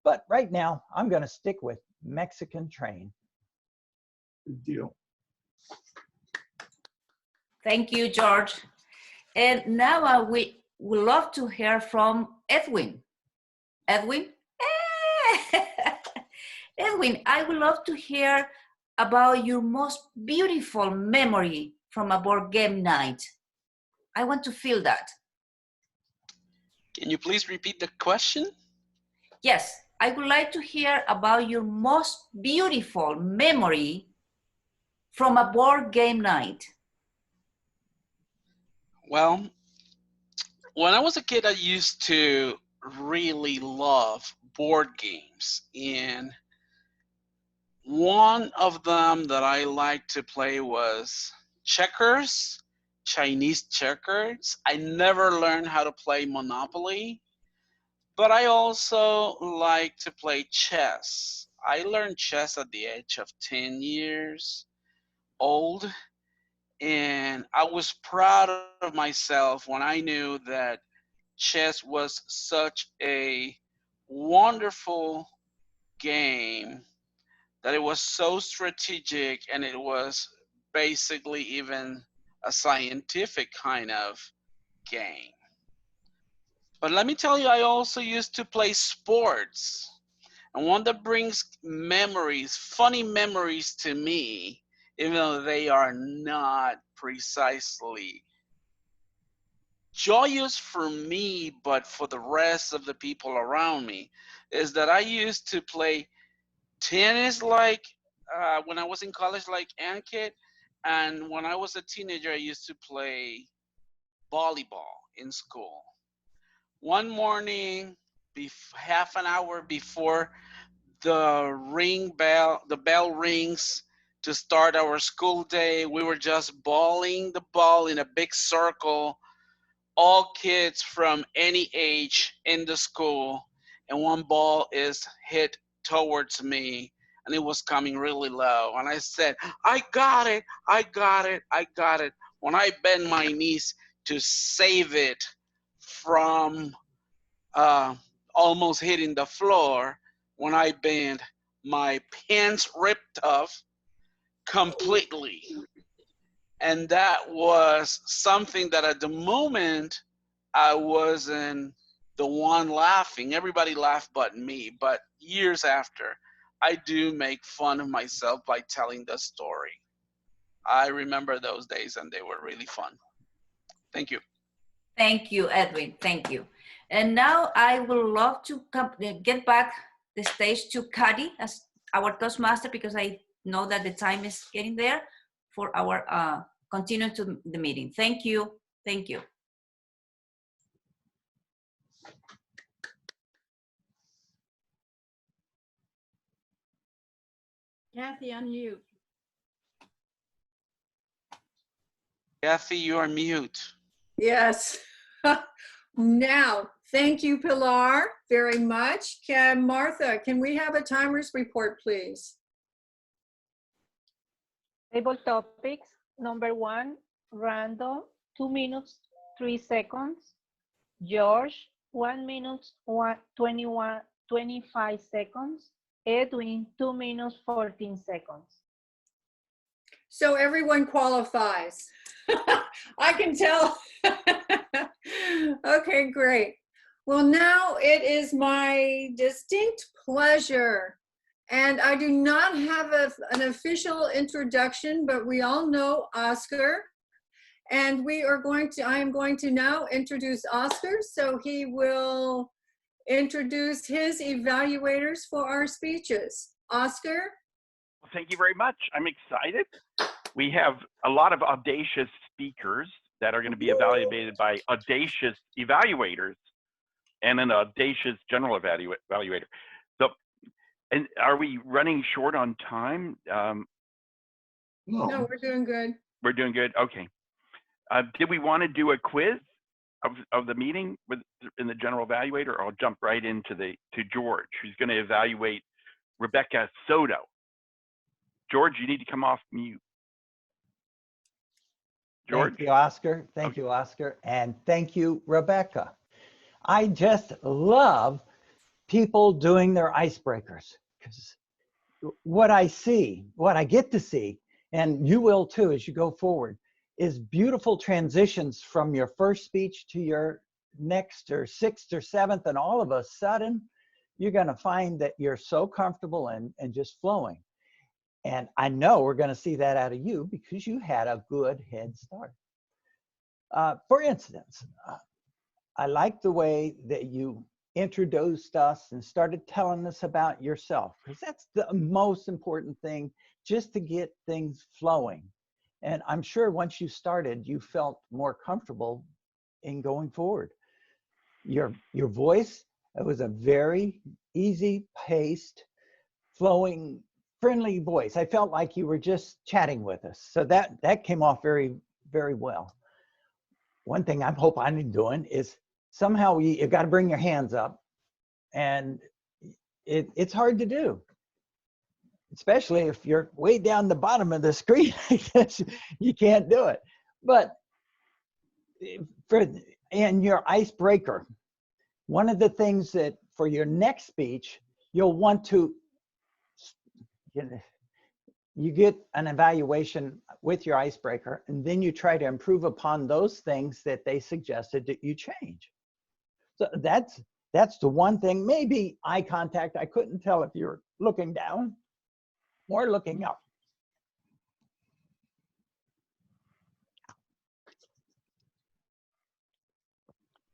[SPEAKER 2] But right now, I'm going to stick with Mexican Train.
[SPEAKER 3] Good deal.
[SPEAKER 11] Thank you, George. And now we would love to hear from Edwin. Edwin? Edwin, I would love to hear about your most beautiful memory from a board game night. I want to feel that.
[SPEAKER 12] Can you please repeat the question?
[SPEAKER 11] Yes, I would like to hear about your most beautiful memory from a board game night.
[SPEAKER 12] Well, when I was a kid, I used to really love board games, and one of them that I liked to play was checkers, Chinese checkers. I never learned how to play Monopoly, but I also like to play chess. I learned chess at the age of 10 years old, and I was proud of myself when I knew that chess was such a wonderful game, that it was so strategic, and it was basically even a scientific kind of game. But let me tell you, I also used to play sports. And one that brings memories, funny memories to me, even though they are not precisely joyous for me, but for the rest of the people around me, is that I used to play tennis like when I was in college, like Ankit, and when I was a teenager, I used to play volleyball in school. One morning, half an hour before the bell rings to start our school day, we were just balling the ball in a big circle, all kids from any age in the school, and one ball is hit towards me, and it was coming really low, and I said, I got it, I got it, I got it. when I bend my knees to save it from almost hitting the floor, when I bend, my pants ripped off completely. And that was something that at the moment, I wasn't the one laughing. Everybody laughed but me. But years after, I do make fun of myself by telling the story. I remember those days and they were really fun. Thank you.
[SPEAKER 11] Thank you, Edwin. Thank you. And now I would love to get back the stage to Cady as our Toastmaster, because I know that the time is getting there for our continue to the meeting. Thank you. Thank you.
[SPEAKER 4] Kathy, unmute.
[SPEAKER 12] Kathy, you are mute.
[SPEAKER 6] Yes. Now, thank you, Pilar, very much. Martha, can we have a timers report, please?
[SPEAKER 7] Table topics. Number 1, Randall, 2 minutes, 3 seconds. George, 1 minute, 25 seconds. Edwin, 2 minutes, 14 seconds.
[SPEAKER 6] So everyone qualifies. I can tell. Okay, great. Well, now it is my distinct pleasure, and I do not have an official introduction, but we all know Oscar, and I am going to now introduce Oscar, so he will introduce his evaluators for our speeches. Oscar?
[SPEAKER 5] Well, thank you very much. I'm excited. We have a lot of audacious speakers that are going to be evaluated by audacious evaluators and an audacious general evaluator. So, and are we running short on time?
[SPEAKER 6] No, we're doing good.
[SPEAKER 5] We're doing good. Okay. Did we want to do a quiz of the meeting in the general evaluator, or I'll jump right into to George, who's going to evaluate Rebecca Soto. George, you need to come off mute. George?
[SPEAKER 2] Thank you, Oscar. Thank you, Oscar. And thank you, Rebecca. I just love people doing their icebreakers, because what I see, what I get to see, and you will too as you go forward, is beautiful transitions from your first speech to your next or sixth or seventh, and all of a sudden, you're going to find that you're so comfortable and just flowing. And I know we're going to see that out of you because you had a good head start. For instance, I like the way that you introduced us and started telling us about yourself, because that's the most important thing, just to get things flowing. And I'm sure once you started, you felt more comfortable in going forward. Your voice, it was a very easy paced, flowing, friendly voice. I felt like you were just chatting with us. So that came off very, very well. One thing I hope I'm doing is somehow you got to bring your hands up, and it's hard to do, especially if you're way down the bottom of the screen. I guess you can't do it. But in your icebreaker, one of the things that for your next speech, you'll want to, you get an evaluation with your icebreaker, and then you try to improve upon those things that they suggested that you change. So that's the one thing. Maybe eye contact. I couldn't tell if you're looking down or looking up.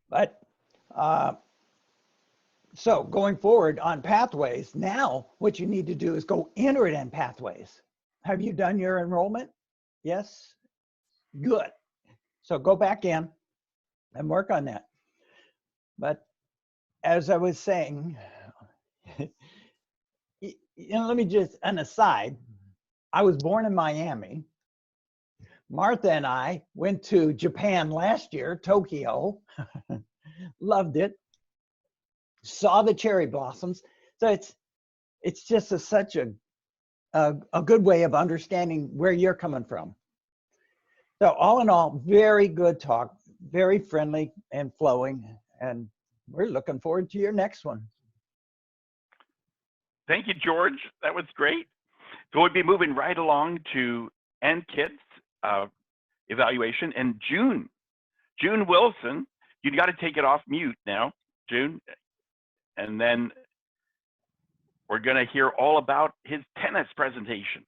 [SPEAKER 2] But so going forward on pathways, now what you need to do is go enter it in pathways. Have you done your enrollment? Yes? Good. So go back in and work on that. But as I was saying, let me just, an aside, I was born in Miami. Martha and I went to Japan last year, Tokyo, loved it, saw the cherry blossoms. So it's just such a good way of understanding where you're coming from. So all in all, very good talk, very friendly and flowing, and we're looking forward to your next one.
[SPEAKER 5] Thank you, George. That was great. So we'll be moving right along to NKIT's evaluation. And June Wilson, you got to take it off mute now, June. And then we're going to hear all about his tennis presentation.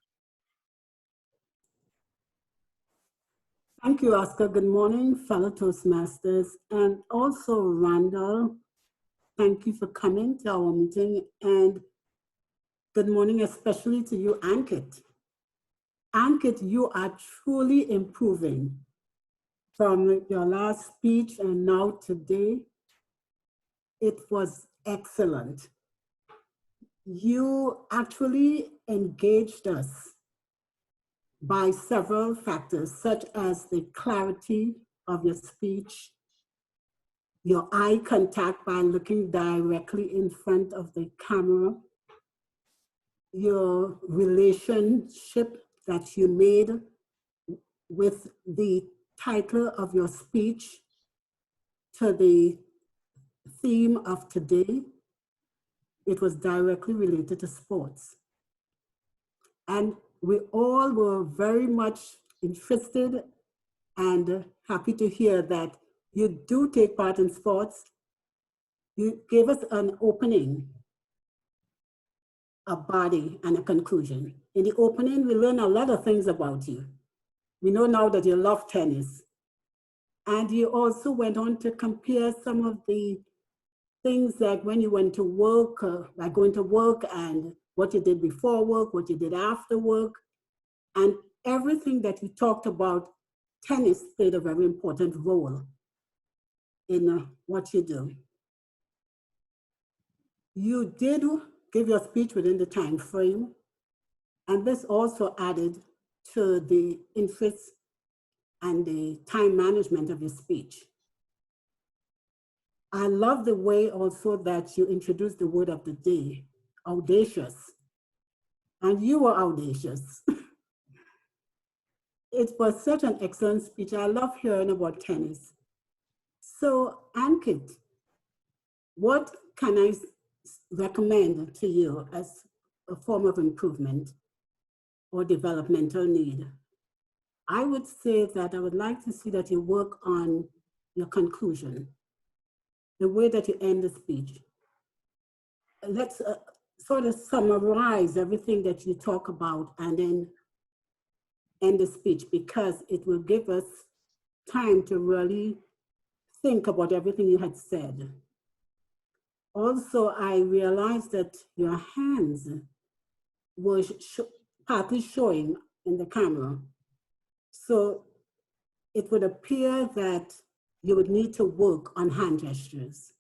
[SPEAKER 13] Thank you, Oscar. Good morning, fellow Toastmasters. And also, Randall, thank you for coming to our meeting. And good morning, especially to you, Ankit. Ankit, you are truly improving from your last speech and now today. It was excellent. You actually engaged us by several factors, such as the clarity of your speech, your eye contact by looking directly in front of the camera, your relationship that you made with the title of your speech to the theme of today. It was directly related to sports. And we all were very much interested and happy to hear that you do take part in sports. You gave us an opening, a body, and a conclusion. In the opening, we learned a lot of things about you. We know now that you love tennis. And you also went on to compare some of the things that when you went to work, like going to work, and what you did before work, what you did after work, and everything that you talked about, tennis played a very important role in what you do. You did give your speech within the time frame, and this also added to the interest and the time management of your speech. I love the way also that you introduced the word of the day, audacious. And you were audacious. It was such an excellent speech. I love hearing about tennis. So, Ankit, what can I recommend to you as a form of improvement or developmental need? I would say that I would like to see that you work on your conclusion, the way that you end the speech. Let's sort of summarize everything that you talk about and then end the speech, because it will give us time to really think about everything you had said. Also, I realized that your hands were partly showing in the camera. So it would appear that you would need to work on hand gestures.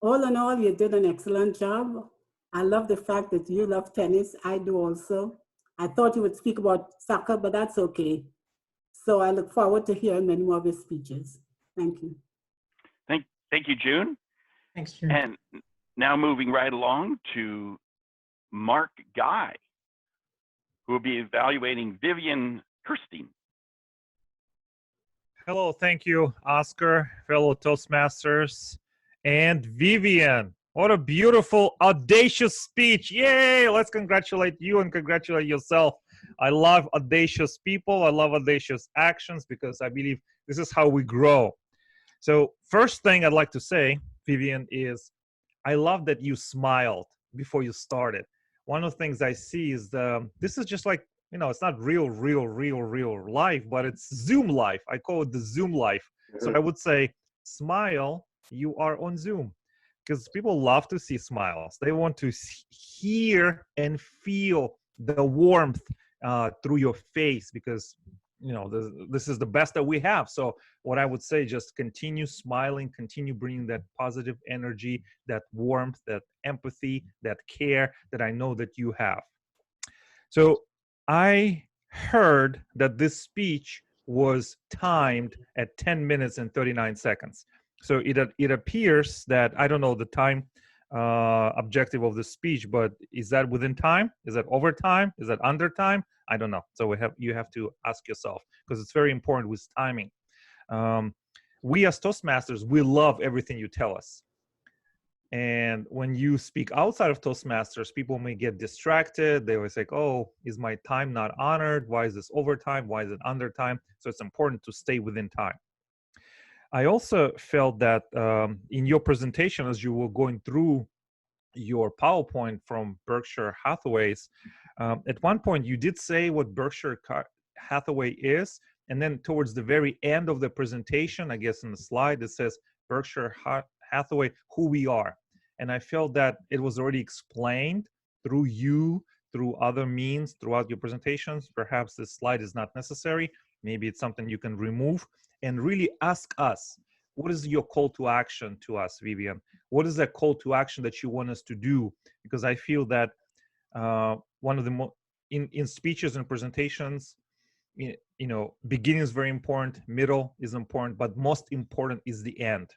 [SPEAKER 13] All in all, you did an excellent job. I love the fact that you love tennis. I do also. I thought you would speak about soccer, but that's okay. So I look forward to hearing many more of your speeches. Thank you.
[SPEAKER 5] Thank you, June.
[SPEAKER 10] Thanks, June.
[SPEAKER 5] And now moving right along to Mark Guy, who will be evaluating Vivian Kirstein.
[SPEAKER 14] Hello, thank you, Oscar, fellow Toastmasters, and Vivian. What a beautiful, audacious speech. Yay! Let's congratulate you and congratulate yourself. I love audacious people. I love audacious actions because I believe this is how we grow. So first thing I'd like to say, Vivian, is I love that you smiled before you started. One of the things I see is this is just like, you know, it's not real life, but it's Zoom life. I call it the Zoom life. So I would say, smile, you are on Zoom. Because people love to see smiles. They want to hear and feel the warmth through your face, because, you know, this is the best that we have. So what I would say, just continue smiling, continue bringing that positive energy, that warmth, that empathy, that care that I know that you have. So I heard that this speech was timed at 10 minutes and 39 seconds. So it appears that, I don't know the time objective of the speech, but is that within time? Is that over time? Is that under time? I don't know. So you have to ask yourself, because it's very important with timing. We as Toastmasters, we love everything you tell us. And when you speak outside of Toastmasters, people may get distracted. They always say, oh, is my time not honored? Why is this overtime? Why is it under time? So it's important to stay within time. I also felt that in your presentation, as you were going through your PowerPoint from Berkshire Hathaway's, at one point you did say what Berkshire Hathaway is, and then towards the very end of the presentation, I guess in the slide, it says Berkshire Hathaway, who we are. And I felt that it was already explained through you, through other means, throughout your presentations. Perhaps this slide is not necessary. Maybe it's something you can remove, and really ask us, what is your call to action to us, Vivian? What is that call to action that you want us to do? Because I feel that one of the in speeches and presentations, you know, beginning is very important, middle is important, but most important is the end.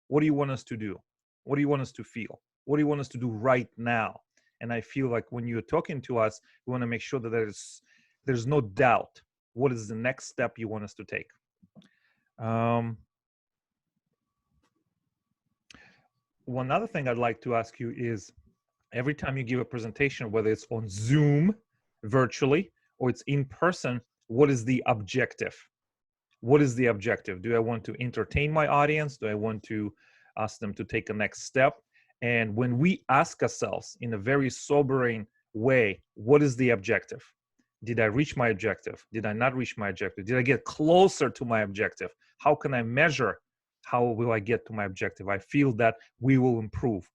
[SPEAKER 14] What do you want us to do? What do you want us to feel? What do you want us to do right now? And I feel like when you're talking to us, we want to make sure that there's no doubt. What is the next step you want us to take? One other thing I'd like to ask you is, every time you give a presentation, whether it's on Zoom, virtually, or it's in person, what is the objective? What is the objective? Do I want to entertain my audience? Do I want to ask them to take a next step? And when we ask ourselves in a very sobering way, what is the objective? Did I reach my objective? Did I not reach my objective? Did I get closer to my objective? How can I measure how will I get to my objective? I feel that we will improve.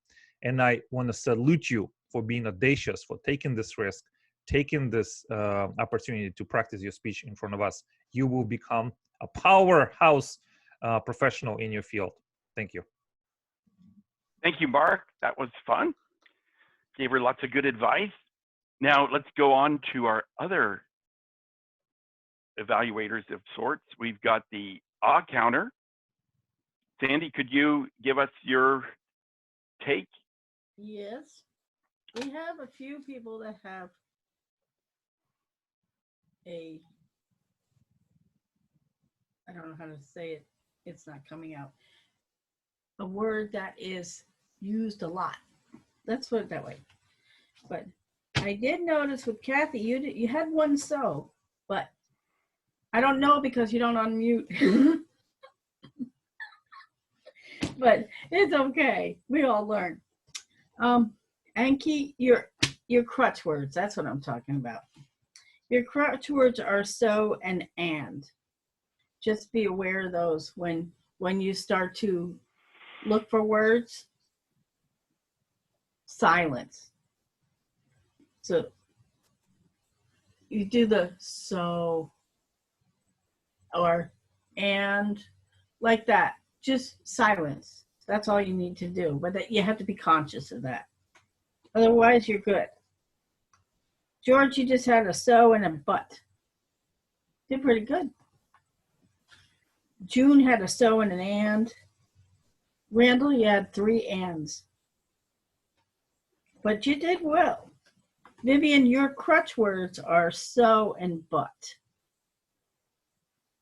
[SPEAKER 14] And I want to salute you for being audacious, for taking this risk, taking this opportunity to practice your speech in front of us. You will become a powerhouse professional in your field. Thank you.
[SPEAKER 5] Thank you, Mark. That was fun. Gave her lots of good advice. Now let's go on to our other evaluators of sorts. We've got the AW counter. Sandy, could you give us your take?
[SPEAKER 4] Yes. We have a few people that have I don't know how to say it. It's not coming out. A word that is used a lot. Let's put it that way. But I did notice with Kathy, you had one so, but I don't know because you don't unmute. But it's okay. We all learn. Anki, your crutch words, that's what I'm talking about. Your crutch words are so and. Just be aware of those when you start to look for words. Silence. So you do the so or and like that. Just silence. That's all you need to do. But you have to be conscious of that. Otherwise, you're good. George, you just had a so and a but. Did pretty good. June had a so and an and. Randall, you had 3 ands. But you did well. Vivian, your crutch words are so and but.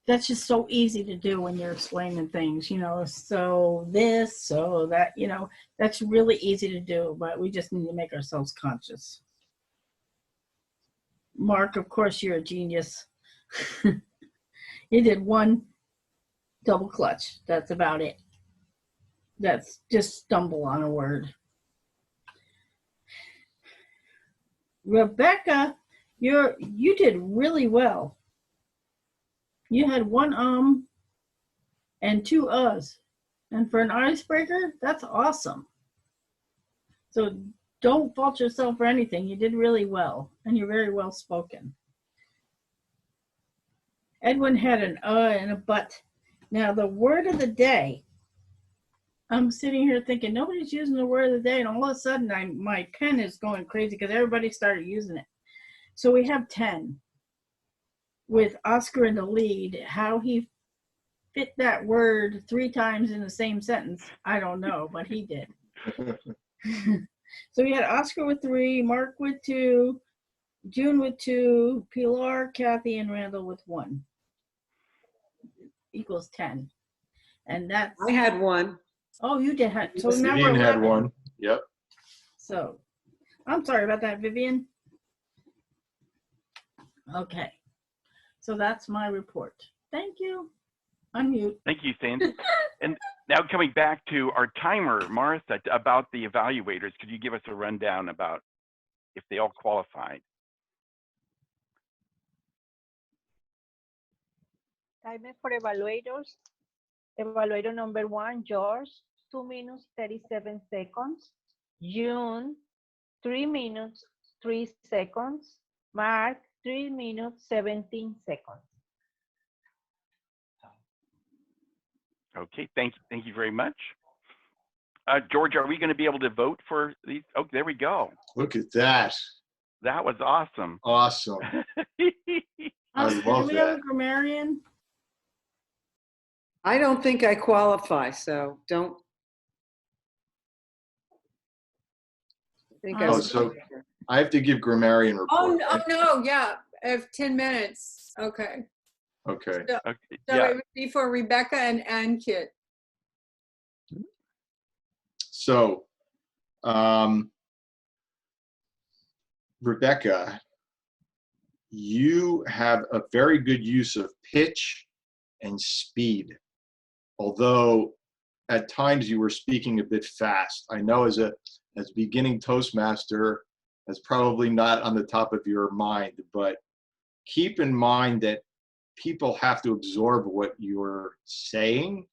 [SPEAKER 4] That's just so easy to do when you're explaining things, you know, so this, so that, you know, that's really easy to do, but we just need to make ourselves conscious. Mark, of course, you're a genius. You did 1 double clutch. That's about it. That's just stumble on a word. Rebecca, you did really well. You had 1 and 2 uhs. And for an icebreaker, that's awesome. So don't fault yourself for anything. You did really well, and you're very well spoken. Edwin had an and a but. Now, the word of the day, I'm sitting here thinking, nobody's using the word of the day, and all of a sudden, my pen is going crazy because everybody started using it. So we have 10. With Oscar in the lead, how he fit that word 3 times in the same sentence, I don't know, but he did. So we had Oscar with 3, Mark with 2, June with 2, Pilar, Kathy, and Randall with 1. Equals 10. And that's.
[SPEAKER 1] I had 1.
[SPEAKER 4] Oh, you did have. So now
[SPEAKER 3] Vivian
[SPEAKER 4] we're
[SPEAKER 3] had
[SPEAKER 4] 11.
[SPEAKER 3] 1. Yep.
[SPEAKER 4] So I'm sorry about that, Vivian. Okay. So that's my report. Thank you. Unmute.
[SPEAKER 5] Thank you, Sandy. And now coming back to our timer, Martha, about the evaluators, could you give us a rundown about if they all qualified?
[SPEAKER 7] Timer for evaluators. Evaluator number 1, George, 2 minutes, 37 seconds. June, 3 minutes, 3 seconds. Mark, 3 minutes, 17 seconds.
[SPEAKER 5] Okay, thank you very much. George, are we going to be able to vote for these? Oh, there we go.
[SPEAKER 3] Look at that.
[SPEAKER 5] That was awesome.
[SPEAKER 3] Awesome.
[SPEAKER 4] Oscar,
[SPEAKER 3] love
[SPEAKER 4] do we have
[SPEAKER 3] that.
[SPEAKER 4] a grammarian?
[SPEAKER 1] I don't think I qualify, so don't. I think
[SPEAKER 3] Oh, so I have to give grammarian report.
[SPEAKER 6] Oh, no,
[SPEAKER 3] right?
[SPEAKER 6] no, yeah, of 10 minutes. Okay.
[SPEAKER 3] Okay.
[SPEAKER 6] So,
[SPEAKER 5] Okay,
[SPEAKER 6] so
[SPEAKER 5] yeah.
[SPEAKER 6] it would be for Rebecca and Kit.
[SPEAKER 3] So, Rebecca, you have a very good use of pitch and speed, although at times you were speaking a bit fast. I know as beginning Toastmaster, that's probably not on the top of your mind, but keep in mind that people have to absorb what you're saying.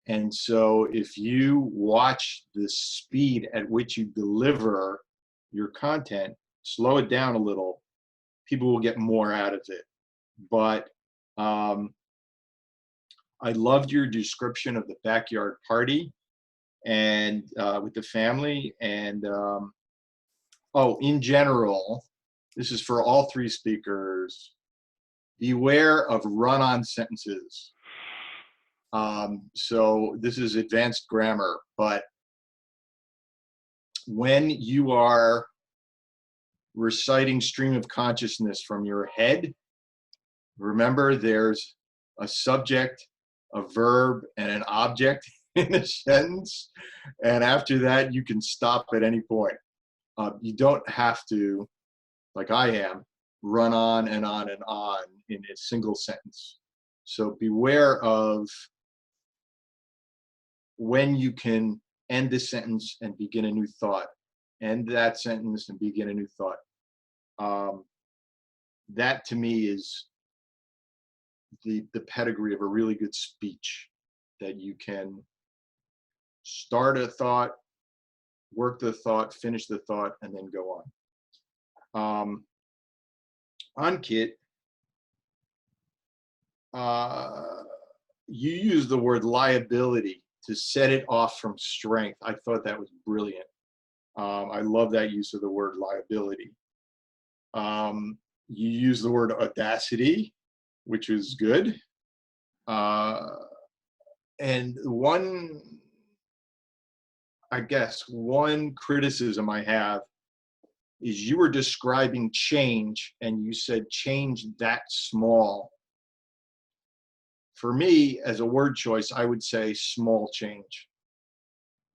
[SPEAKER 3] And so if you watch the speed at which you deliver your content, slow it down a little, people will get more out of it. But I loved your description of the backyard party and with the family. And in general, this is for all 3 speakers, beware of run-on sentences. So this is advanced grammar, but when you are reciting stream of consciousness from your head, remember there's a subject, a verb, and an object in a sentence. And after that, you can stop at any point. You don't have to, like I am, run on and on and on in a single sentence. So beware of when you can end the sentence and begin a new thought, end that sentence and begin a new thought. That to me is the pedigree of a really good speech, that you can start a thought, work the thought, finish the thought, and then go on. On Kit, you use the word liability to set it off from strength. I thought that was brilliant. I love that use of the word liability. You use the word audacity, which is good. And one criticism I have is you were describing change and you said change that small. For me, as a word choice, I would say small change,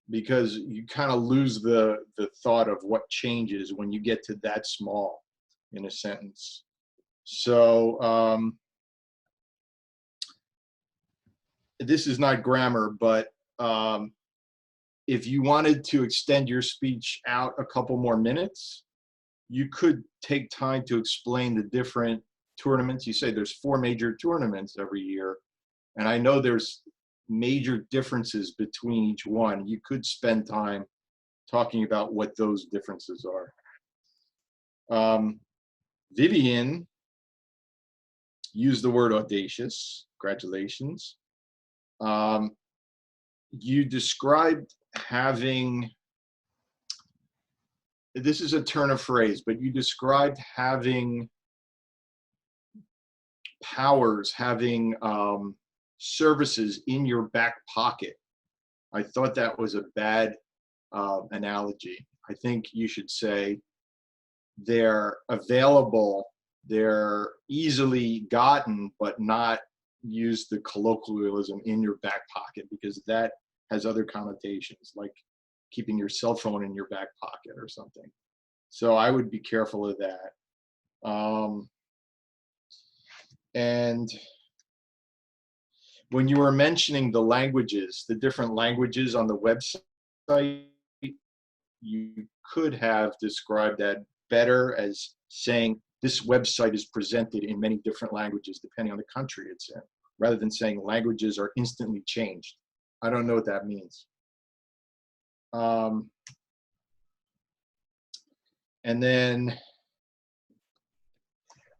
[SPEAKER 3] because you kind of lose the thought of what change is when you get to that small in a sentence. So this is not grammar, but if you wanted to extend your speech out a couple more minutes, you could take time to explain the different tournaments. You say there's 4 major tournaments every year, and I know there's major differences between each one. You could spend time talking about what those differences are. Vivian used the word audacious. Congratulations. You described having, this is a turn of phrase, but you described having powers, having services in your back pocket. I thought that was a bad analogy. I think you should say they're available, they're easily gotten, but not use the colloquialism in your back pocket, because that has other connotations, like keeping your cell phone in your back pocket or something. So I would be careful of that. And when you were mentioning the languages, the different languages on the website, you could have described that better as saying this website is presented in many different languages depending on the country it's in, rather than saying languages are instantly changed. I don't know what that means. And then,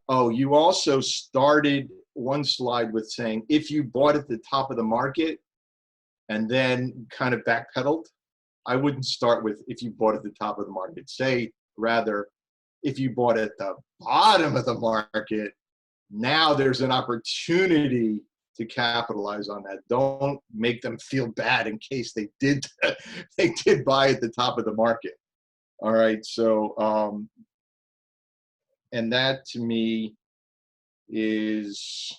[SPEAKER 3] oh, you also started one slide with saying if you bought at the top of the market and then kind of backpedaled. I wouldn't start with if you bought at the top of the market. Say rather, if you bought at the bottom of the market, now there's an opportunity to capitalize on that. Don't make them feel bad in case they did buy at the top of the market. All right, so and that to me is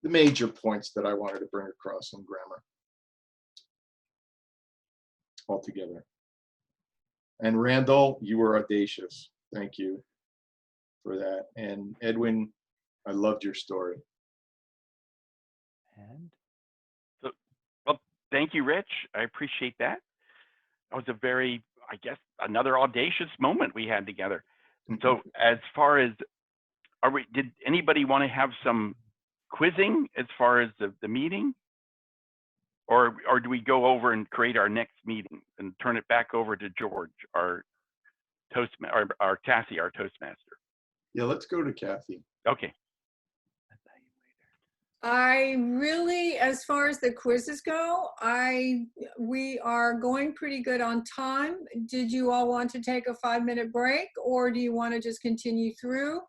[SPEAKER 3] the major points that I wanted to bring across in grammar altogether. And Randall, you were audacious. Thank you for that. And Edwin, I loved your story.
[SPEAKER 2] And
[SPEAKER 5] so, well, thank you, Rich. I appreciate that. That was a very, I guess, another audacious moment we had together. So as far as, did anybody want to have some quizzing as far as the meeting? Or do we go over and create our next meeting and turn it back over to George, our Cassie, our Toastmaster?
[SPEAKER 3] Yeah, let's go to Kathy.
[SPEAKER 5] Okay.
[SPEAKER 6] I really, as far as the quizzes go, we are going pretty good on time. Did you all want to take a 5-minute break, or do you want to just continue through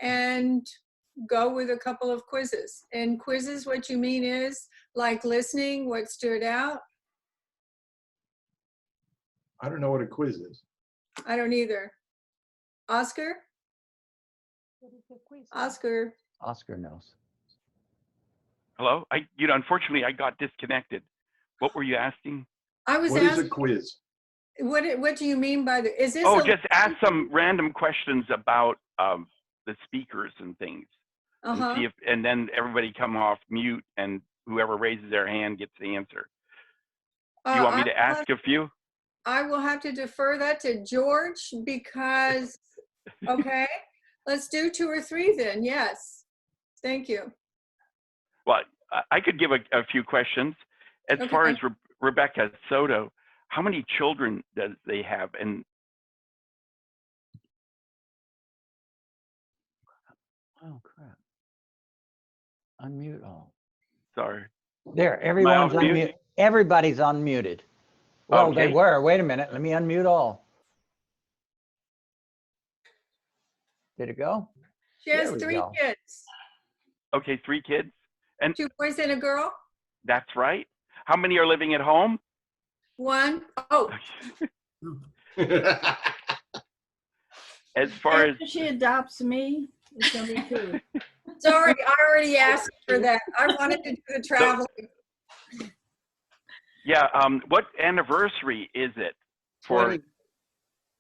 [SPEAKER 6] and go with a couple of quizzes? And quizzes, what you mean is like listening, what stood out?
[SPEAKER 3] I don't know what a quiz is.
[SPEAKER 6] I don't either. Oscar? Oscar.
[SPEAKER 2] Oscar knows.
[SPEAKER 5] Hello? Unfortunately, I got disconnected. What were you asking?
[SPEAKER 6] I was
[SPEAKER 3] What
[SPEAKER 6] asking.
[SPEAKER 3] is a quiz?
[SPEAKER 6] What do you mean by is this?
[SPEAKER 5] Oh, just ask some random questions about the speakers and things. And see if, and then everybody come off mute, and whoever raises their hand gets the answer. Do you want me to ask a few?
[SPEAKER 6] I will have to defer that to George because, okay, let's do 2 or 3 then. Yes, thank you.
[SPEAKER 5] Well, I could give a few questions. As far as Rebecca Soto, how many children does they have? And
[SPEAKER 2] oh crap! Unmute all.
[SPEAKER 5] Sorry.
[SPEAKER 2] There, everyone's unmuted. Everybody's unmuted. Well, okay. They were. Wait a minute. Let me unmute all. Did it go?
[SPEAKER 6] She has 3 kids.
[SPEAKER 5] Okay, 3 kids. And
[SPEAKER 6] 2 boys and a girl.
[SPEAKER 5] That's right. How many are living at home?
[SPEAKER 6] 1. Oh.
[SPEAKER 5] As far as
[SPEAKER 4] she adopts me, it's gonna be 2.
[SPEAKER 6] Sorry, I already asked for that. I wanted to do the traveling.
[SPEAKER 5] So, yeah. What anniversary is it for?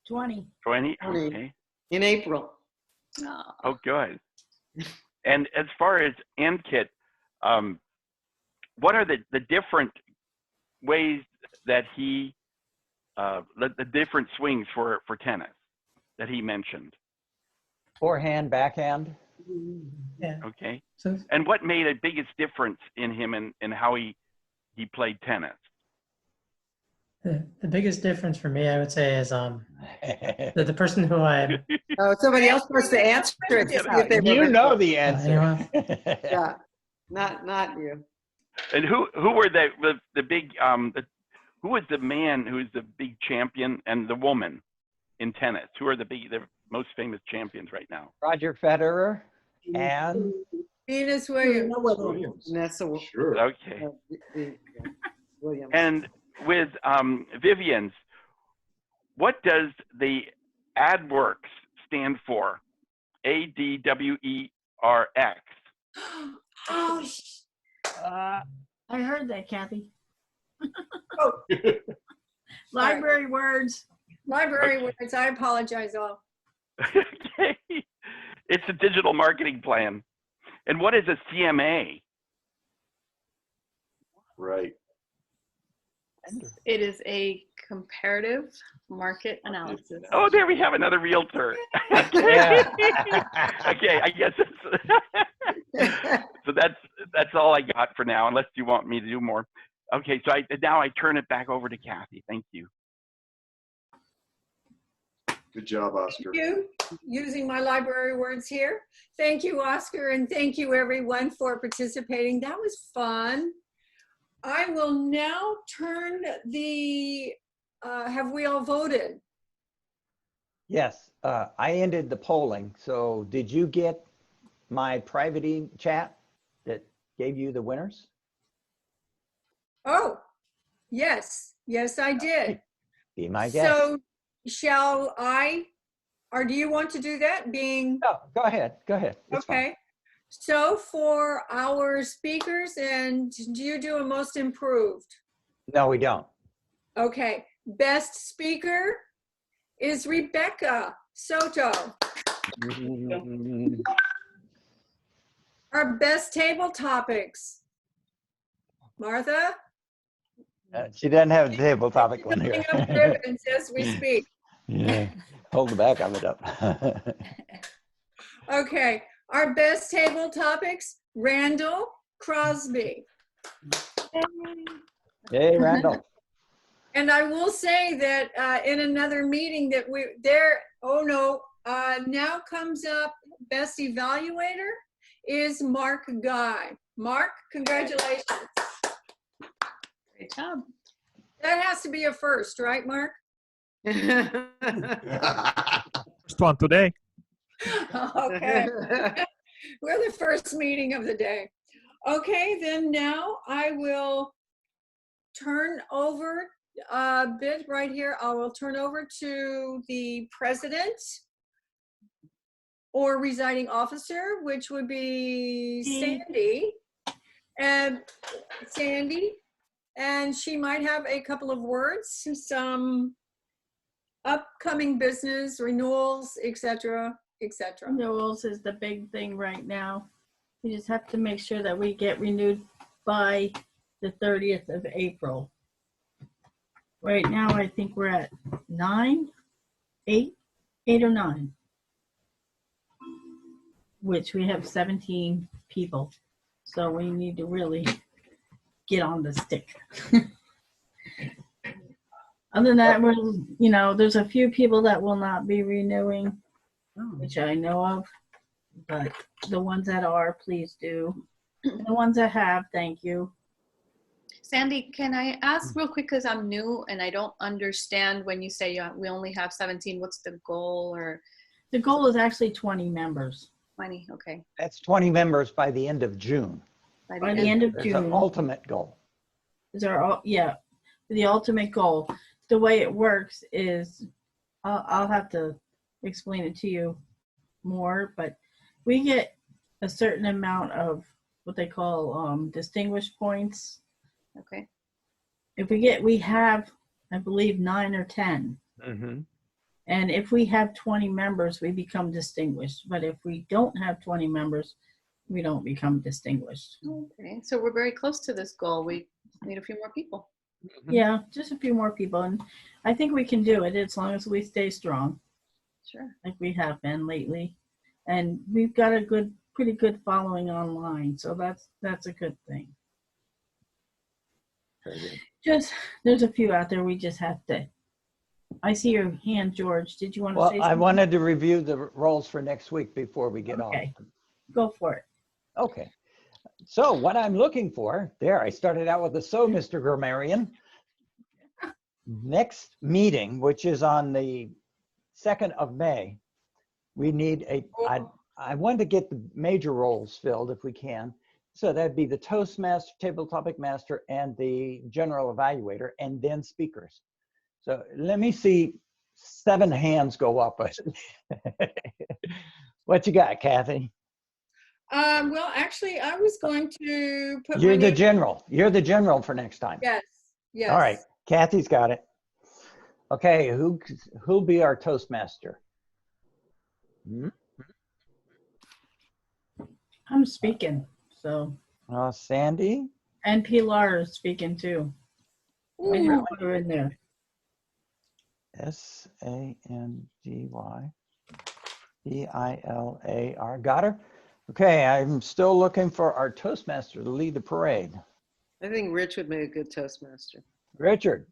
[SPEAKER 4] 20.
[SPEAKER 5] 20. Okay.
[SPEAKER 1] In April.
[SPEAKER 5] Oh, good. And as far as Ankit, what are the different ways that he, the different swings for tennis that he mentioned?
[SPEAKER 2] Forehand, backhand.
[SPEAKER 10] Yeah.
[SPEAKER 5] Okay.
[SPEAKER 10] So,
[SPEAKER 5] and what made a biggest difference in him and how he played tennis?
[SPEAKER 10] the biggest difference for me, I would say, is the person who I.
[SPEAKER 1] Oh, somebody else wants to answer it. To see if they
[SPEAKER 2] you know the answer.
[SPEAKER 1] Yeah, not you.
[SPEAKER 5] And who were the big who was the man who is the big champion and the woman in tennis? Who are the most famous champions right now?
[SPEAKER 2] Roger Federer and
[SPEAKER 6] Venus Williams.
[SPEAKER 1] Vanessa.
[SPEAKER 3] Sure.
[SPEAKER 5] Okay.
[SPEAKER 1] Williams.
[SPEAKER 5] And with Vivian's, what does the AdWorks stand for? ADWERX.
[SPEAKER 6] Oh,
[SPEAKER 4] I heard that, Kathy.
[SPEAKER 6] oh,
[SPEAKER 4] Library words.
[SPEAKER 6] library words. I apologize all.
[SPEAKER 5] Okay. It's a digital marketing plan. And what is a CMA?
[SPEAKER 3] Right.
[SPEAKER 9] It is a comparative market analysis.
[SPEAKER 5] Oh, there we have another realtor. Okay, okay, I guess so. That's all I got for now, unless you want me to do more. Okay, so now I turn it back over to Kathy. Thank you.
[SPEAKER 3] Good job, Oscar.
[SPEAKER 6] Thank you. Using my library words here. Thank you, Oscar, and thank you everyone for participating. That was fun. I will now turn the, have we all voted?
[SPEAKER 2] Yes, I ended the polling. So did you get my private chat that gave you the winners?
[SPEAKER 6] Oh, yes. Yes, I did.
[SPEAKER 2] Be my guest.
[SPEAKER 6] So shall I, or do you want to do that being?
[SPEAKER 2] No, go ahead. Go ahead. It's
[SPEAKER 6] okay.
[SPEAKER 2] fine.
[SPEAKER 6] So for our speakers, and do you do a most improved?
[SPEAKER 2] No, we don't.
[SPEAKER 6] Okay. Best speaker is Rebecca Soto. Our best table topics, Martha?
[SPEAKER 2] She doesn't have a table topic one here.
[SPEAKER 6] Up ribbons as we speak.
[SPEAKER 2] Yeah, hold the back of it up.
[SPEAKER 6] Okay, our best table topics, Randall Crosby.
[SPEAKER 2] Hey, Randall.
[SPEAKER 6] And I will say that in another meeting that now comes up, best evaluator is Mark Guy. Mark, congratulations.
[SPEAKER 9] Great job.
[SPEAKER 6] That has to be a first, right, Mark?
[SPEAKER 14] First one today.
[SPEAKER 6] Okay. We're the first meeting of the day. Okay, then now I will turn over a bit right here. I will turn over to the president or residing officer, which would be Sandy. And Sandy, and she might have a couple of words, some upcoming business, renewals, etc., etc.
[SPEAKER 4] Renewals is the big thing right now. We just have to make sure that we get renewed by the 30th of April. Right now, I think we're at 8 or 9, which we have 17 people. So we need to really get on the stick. Other than that, there's a few people that will not be renewing, which I know of, but the ones that are, please do. And the ones that have, thank you.
[SPEAKER 9] Sandy, can I ask real quick, because I'm new and I don't understand when you say we only have 17, what's the goal? Or
[SPEAKER 4] the goal is actually 20 members.
[SPEAKER 9] 20, okay.
[SPEAKER 2] That's 20 members by the end of June.
[SPEAKER 4] By the end of
[SPEAKER 2] It's
[SPEAKER 4] June.
[SPEAKER 2] an ultimate goal.
[SPEAKER 4] The ultimate goal. The way it works is, I'll have to explain it to you more, but we get a certain amount of what they call distinguished points.
[SPEAKER 9] Okay.
[SPEAKER 4] We have, I believe, 9 or 10.
[SPEAKER 2] Mm-hmm.
[SPEAKER 4] And if we have 20 members, we become distinguished. But if we don't have 20 members, we don't become distinguished.
[SPEAKER 9] Okay, so we're very close to this goal. We need a few more people.
[SPEAKER 4] Yeah, just a few more people. And I think we can do it as long as we stay strong.
[SPEAKER 9] Sure.
[SPEAKER 4] Like we have been lately. And we've got a pretty good following online. So that's a good thing.
[SPEAKER 2] Very good.
[SPEAKER 4] There's a few out there. We just have to. I see your hand, George. Did you want to say something?
[SPEAKER 2] Well, I wanted to review the roles for next week before we get off.
[SPEAKER 4] Go for it.
[SPEAKER 2] Okay. So what I'm looking for, I started out with Mr. Grammarian. Next meeting, which is on the 2nd of May, we need I want to get the major roles filled if we can. So that'd be the Toastmaster, Table Topic Master, and the General Evaluator, and then speakers. So let me see 7 hands go up. What you got, Kathy?
[SPEAKER 6] Well, actually, I was going to put
[SPEAKER 2] You're
[SPEAKER 6] my
[SPEAKER 2] the
[SPEAKER 6] name.
[SPEAKER 2] general. You're the general for next time.
[SPEAKER 6] Yes, yes.
[SPEAKER 2] All right, Kathy's got it. Okay, who'll be our Toastmaster? Hmm?
[SPEAKER 4] I'm speaking, so.
[SPEAKER 2] Sandy?
[SPEAKER 4] And Pilar is speaking too. I just put her in there.
[SPEAKER 2] SANDYPILAR. Got her? Okay, I'm still looking for our Toastmaster to lead the parade.
[SPEAKER 1] I think Rich would make a good Toastmaster.
[SPEAKER 2] Richard.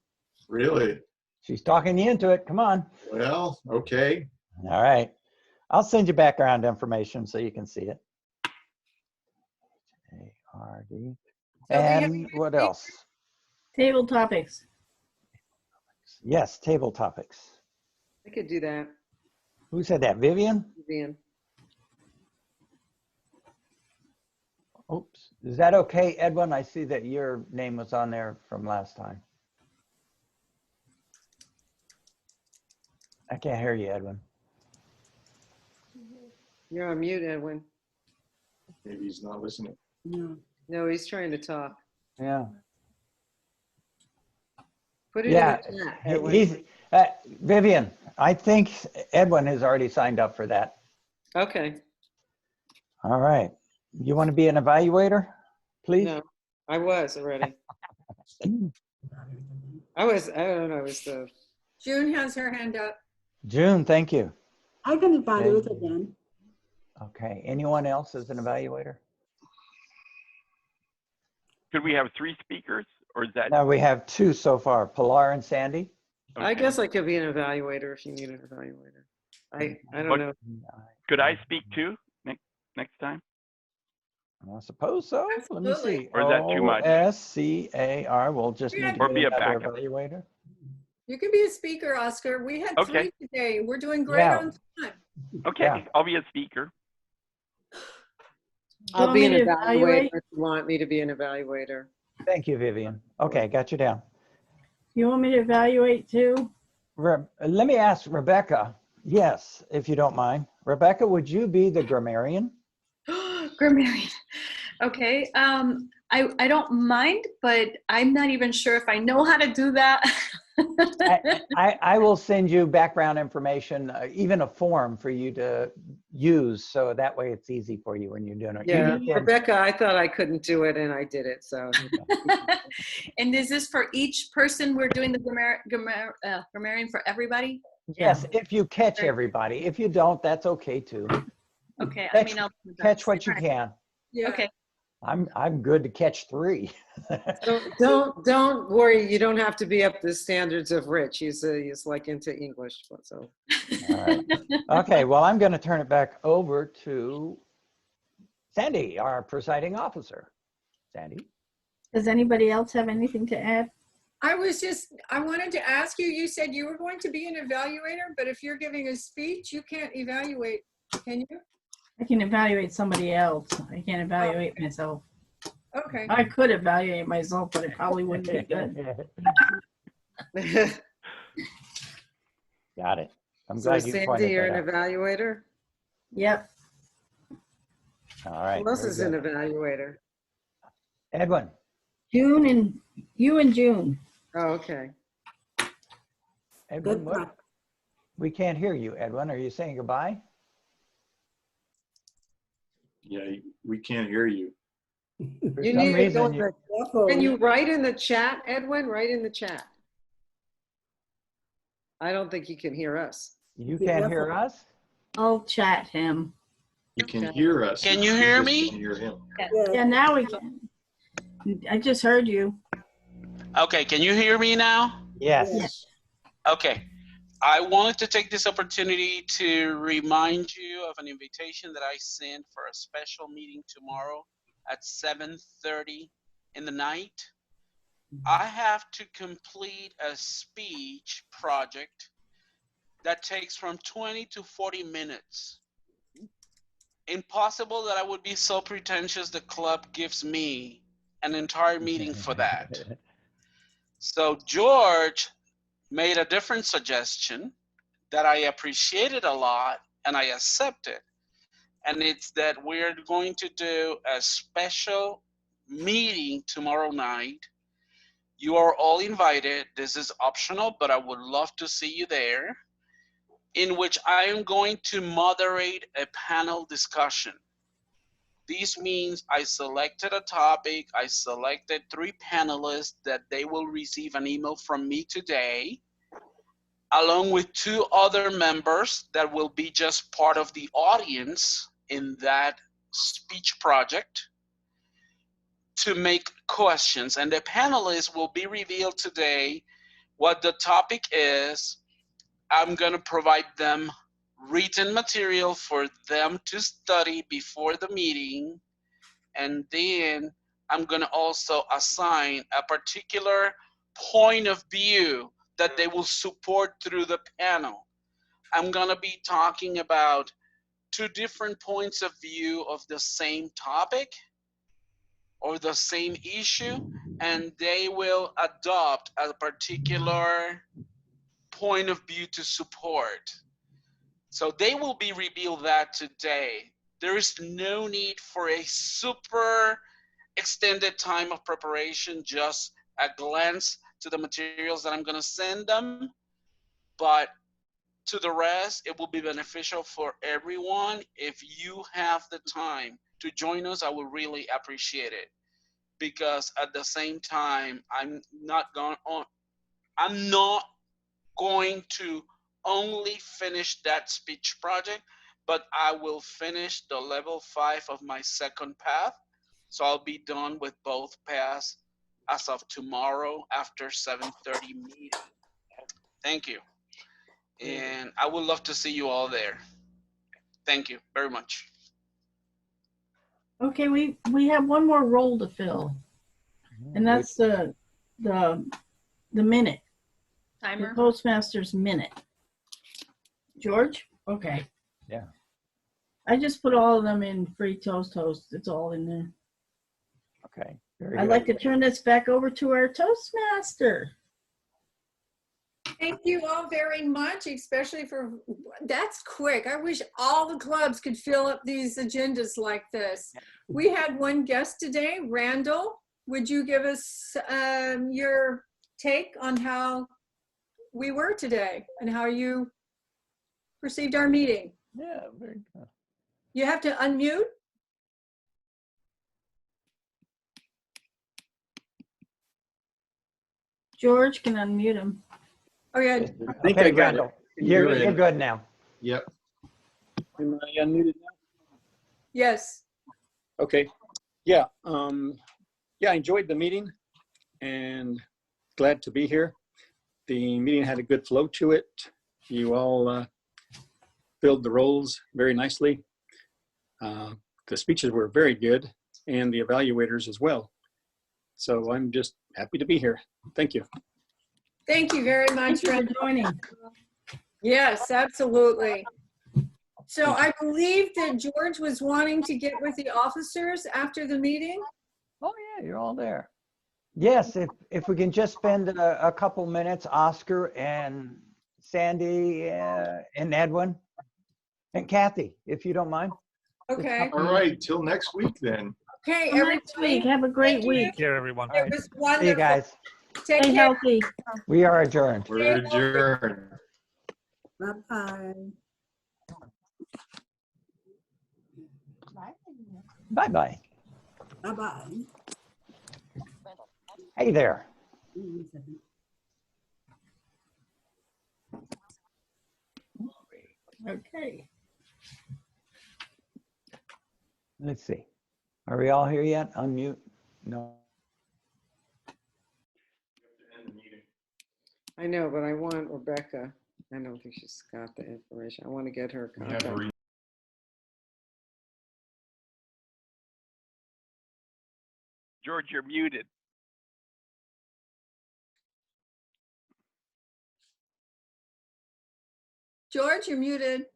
[SPEAKER 3] Really?
[SPEAKER 2] She's talking you into it. Come on.
[SPEAKER 3] Well, okay.
[SPEAKER 2] All right. I'll send you background information so you can see it. ARD. And what else?
[SPEAKER 4] Table topics.
[SPEAKER 2] Yes, table topics.
[SPEAKER 1] I could do that.
[SPEAKER 2] Who said that? Vivian?
[SPEAKER 1] Vivian.
[SPEAKER 2] Oops. Is that okay, Edwin? I see that your name was on there from last time. I can't hear you, Edwin.
[SPEAKER 1] You're on mute, Edwin.
[SPEAKER 3] Maybe he's not listening.
[SPEAKER 13] No.
[SPEAKER 1] No, he's trying to talk.
[SPEAKER 2] Yeah.
[SPEAKER 1] Put it
[SPEAKER 2] Yeah.
[SPEAKER 1] in the chat, Edwin.
[SPEAKER 2] Vivian, I think Edwin has already signed up for that.
[SPEAKER 1] Okay.
[SPEAKER 2] All right. You want to be an evaluator, please?
[SPEAKER 1] No, I was already. I don't know, it was the.
[SPEAKER 6] June has her hand up.
[SPEAKER 2] June, thank you.
[SPEAKER 13] I can evaluate again.
[SPEAKER 2] Okay. Anyone else as an evaluator?
[SPEAKER 5] Could we have 3 speakers, or is that?
[SPEAKER 2] No, we have 2 so far, Pilar and Sandy.
[SPEAKER 5] Okay.
[SPEAKER 1] I guess I could be an evaluator if you need an evaluator. I don't
[SPEAKER 5] But
[SPEAKER 1] know.
[SPEAKER 5] Could I speak too next time?
[SPEAKER 2] I suppose so. Let me see.
[SPEAKER 5] Or is that too much?
[SPEAKER 2] SCAR. We'll just need to
[SPEAKER 5] Or
[SPEAKER 2] get
[SPEAKER 5] be a
[SPEAKER 2] another
[SPEAKER 5] backup.
[SPEAKER 2] evaluator.
[SPEAKER 6] You can be a speaker, Oscar. We had
[SPEAKER 5] Okay.
[SPEAKER 6] 3 today. We're doing great
[SPEAKER 2] Yeah.
[SPEAKER 6] on time.
[SPEAKER 5] Okay,
[SPEAKER 2] Yeah.
[SPEAKER 5] I'll be a speaker.
[SPEAKER 1] I'll
[SPEAKER 4] want
[SPEAKER 1] be
[SPEAKER 4] me
[SPEAKER 1] an
[SPEAKER 4] to
[SPEAKER 1] evaluator
[SPEAKER 4] evaluate?
[SPEAKER 1] if you want me to be an evaluator.
[SPEAKER 2] Thank you, Vivian. Okay, got you down.
[SPEAKER 4] You want me to evaluate too?
[SPEAKER 2] Let me ask Rebecca. Yes, if you don't mind. Rebecca, would you be the grammarian?
[SPEAKER 9] Grammarian. Okay. I don't mind, but I'm not even sure if I know how to do that.
[SPEAKER 2] I will send you background information, even a form for you to use, so that way it's easy for you when you're doing it.
[SPEAKER 1] Yeah,
[SPEAKER 2] You can-
[SPEAKER 1] Rebecca, I thought I couldn't do it and I did it, so.
[SPEAKER 9] And is this for each person? We're doing the grammarian for everybody?
[SPEAKER 2] Yes, if you catch everybody. If you don't, that's okay too.
[SPEAKER 9] Okay.
[SPEAKER 2] Catch,
[SPEAKER 9] I mean, I'll
[SPEAKER 2] catch what you can.
[SPEAKER 6] Yeah.
[SPEAKER 9] Okay.
[SPEAKER 2] I'm good to catch 3.
[SPEAKER 1] Don't worry. You don't have to be up to the standards of Rich. He's like into English, so.
[SPEAKER 2] All right. Okay, well, I'm going to turn it back over to Sandy, our presiding officer. Sandy?
[SPEAKER 4] Does anybody else have anything to add?
[SPEAKER 6] I wanted to ask you, you said you were going to be an evaluator, but if you're giving a speech, you can't evaluate, can you?
[SPEAKER 4] I can evaluate somebody else. I can't evaluate myself.
[SPEAKER 6] Okay.
[SPEAKER 4] I could evaluate myself, but it probably wouldn't be good.
[SPEAKER 2] Got it. I'm
[SPEAKER 1] So
[SPEAKER 2] glad you
[SPEAKER 1] Sandy,
[SPEAKER 2] pointed
[SPEAKER 1] you're
[SPEAKER 2] that
[SPEAKER 1] an
[SPEAKER 2] out.
[SPEAKER 1] evaluator?
[SPEAKER 4] Yep.
[SPEAKER 2] All right.
[SPEAKER 1] Who else
[SPEAKER 2] very
[SPEAKER 1] is an
[SPEAKER 2] good.
[SPEAKER 1] evaluator?
[SPEAKER 2] Edwin.
[SPEAKER 4] June and you and June.
[SPEAKER 1] Oh, okay.
[SPEAKER 2] Edwin,
[SPEAKER 13] Good
[SPEAKER 2] what?
[SPEAKER 13] luck.
[SPEAKER 2] We can't hear you, Edwin. Are you saying goodbye?
[SPEAKER 3] Yeah, we can't hear you.
[SPEAKER 2] For
[SPEAKER 1] You
[SPEAKER 2] some
[SPEAKER 1] need to go
[SPEAKER 2] reason,
[SPEAKER 1] in the, can you write in the chat, Edwin? Write in the chat. I don't think he can hear us.
[SPEAKER 2] you can't hear us?
[SPEAKER 4] I'll chat him.
[SPEAKER 3] He can hear us.
[SPEAKER 12] Can you
[SPEAKER 3] We
[SPEAKER 12] hear
[SPEAKER 3] just
[SPEAKER 12] me?
[SPEAKER 3] can't hear him.
[SPEAKER 4] Yeah, now we can. I just heard you.
[SPEAKER 12] Okay, can you hear me now?
[SPEAKER 2] Yes.
[SPEAKER 12] Okay. I wanted to take this opportunity to remind you of an invitation that I sent for a special meeting tomorrow at 7:30 in the night. I have to complete a speech project that takes from 20 to 40 minutes. Impossible that I would be so pretentious the club gives me an entire meeting for that. So George made a different suggestion, that I appreciated a lot and I accepted. And it's that we're going to do a special meeting tomorrow night. You are all invited. This is optional, but I would love to see you there, in which I am going to moderate a panel discussion. This means I selected a topic, I selected 3 panelists that they will receive an email from me today, along with 2 other members that will be just part of the audience in that speech project to make questions. And the panelists will be revealed today. What the topic is, I'm going to provide them written material for them to study before the meeting. And then I'm going to also assign a particular point of view that they will support through the panel. I'm going to be talking about 2 different points of view of the same topic or the same issue, and they will adopt a particular point of view to support. So they will be revealed that today. There is no need for a super extended time of preparation, just a glance to the materials that I'm going to send them. But to the rest, it will be beneficial for everyone. If you have the time to join us, I will really appreciate it. Because at the same time, I'm not going to only finish that speech project, but I will finish the level 5 of my second path. So I'll be done with both paths as of tomorrow after 7:30 meeting. Thank you. And I would love to see you all there. Thank you very much.
[SPEAKER 4] Okay, we have one more role to fill, and that's the minute.
[SPEAKER 9] Timer.
[SPEAKER 4] The Toastmasters minute. George? Okay.
[SPEAKER 2] Yeah.
[SPEAKER 4] I just put all of them in free toast. It's all in there.
[SPEAKER 2] Okay. Very
[SPEAKER 4] I'd
[SPEAKER 2] good.
[SPEAKER 4] like to turn this back over to our Toastmaster.
[SPEAKER 6] Thank you all very much, especially for, that's quick. I wish all the clubs could fill up these agendas like this. We had one guest today, Randall. Would you give us your take on how we were today and how you perceived our meeting?
[SPEAKER 2] Yeah, very good.
[SPEAKER 6] You have to unmute.
[SPEAKER 4] George can unmute him.
[SPEAKER 6] Oh yeah.
[SPEAKER 8] I think I got
[SPEAKER 2] Randall,
[SPEAKER 8] it.
[SPEAKER 2] you're good now.
[SPEAKER 3] Yep.
[SPEAKER 8] Am I unmuted now?
[SPEAKER 6] Yes.
[SPEAKER 8] Okay. Yeah. Yeah, I enjoyed the meeting and glad to be here. The meeting had a good flow to it. You all filled the roles very nicely. The speeches were very good and the evaluators as well. So I'm just happy to be here. Thank you.
[SPEAKER 6] Thank you very much
[SPEAKER 4] for joining.
[SPEAKER 6] Yes, absolutely. So I believe that George was wanting to get with the officers after the meeting.
[SPEAKER 2] Oh yeah, you're all there. Yes, if we can just spend a couple minutes, Oscar and Sandy and Edwin and Kathy, if you don't mind.
[SPEAKER 6] Okay.
[SPEAKER 3] All right, till next week then.
[SPEAKER 6] Okay,
[SPEAKER 4] Till next week. Have a great week.
[SPEAKER 14] Take care, everyone.
[SPEAKER 6] It was
[SPEAKER 2] See
[SPEAKER 6] wonderful.
[SPEAKER 2] you guys.
[SPEAKER 6] Take
[SPEAKER 4] Stay
[SPEAKER 6] care.
[SPEAKER 4] healthy.
[SPEAKER 2] We are adjourned.
[SPEAKER 3] We're adjourned.
[SPEAKER 13] Bye-bye.
[SPEAKER 2] Bye-bye.
[SPEAKER 13] Bye-bye.
[SPEAKER 2] Hey there.
[SPEAKER 4] Okay.
[SPEAKER 2] Let's see. Are we all here yet? Unmute? No.
[SPEAKER 1] I know, but I want Rebecca. I don't think she's got the information. I want to get her contact.
[SPEAKER 5] George, you're muted.
[SPEAKER 6] George, you're muted.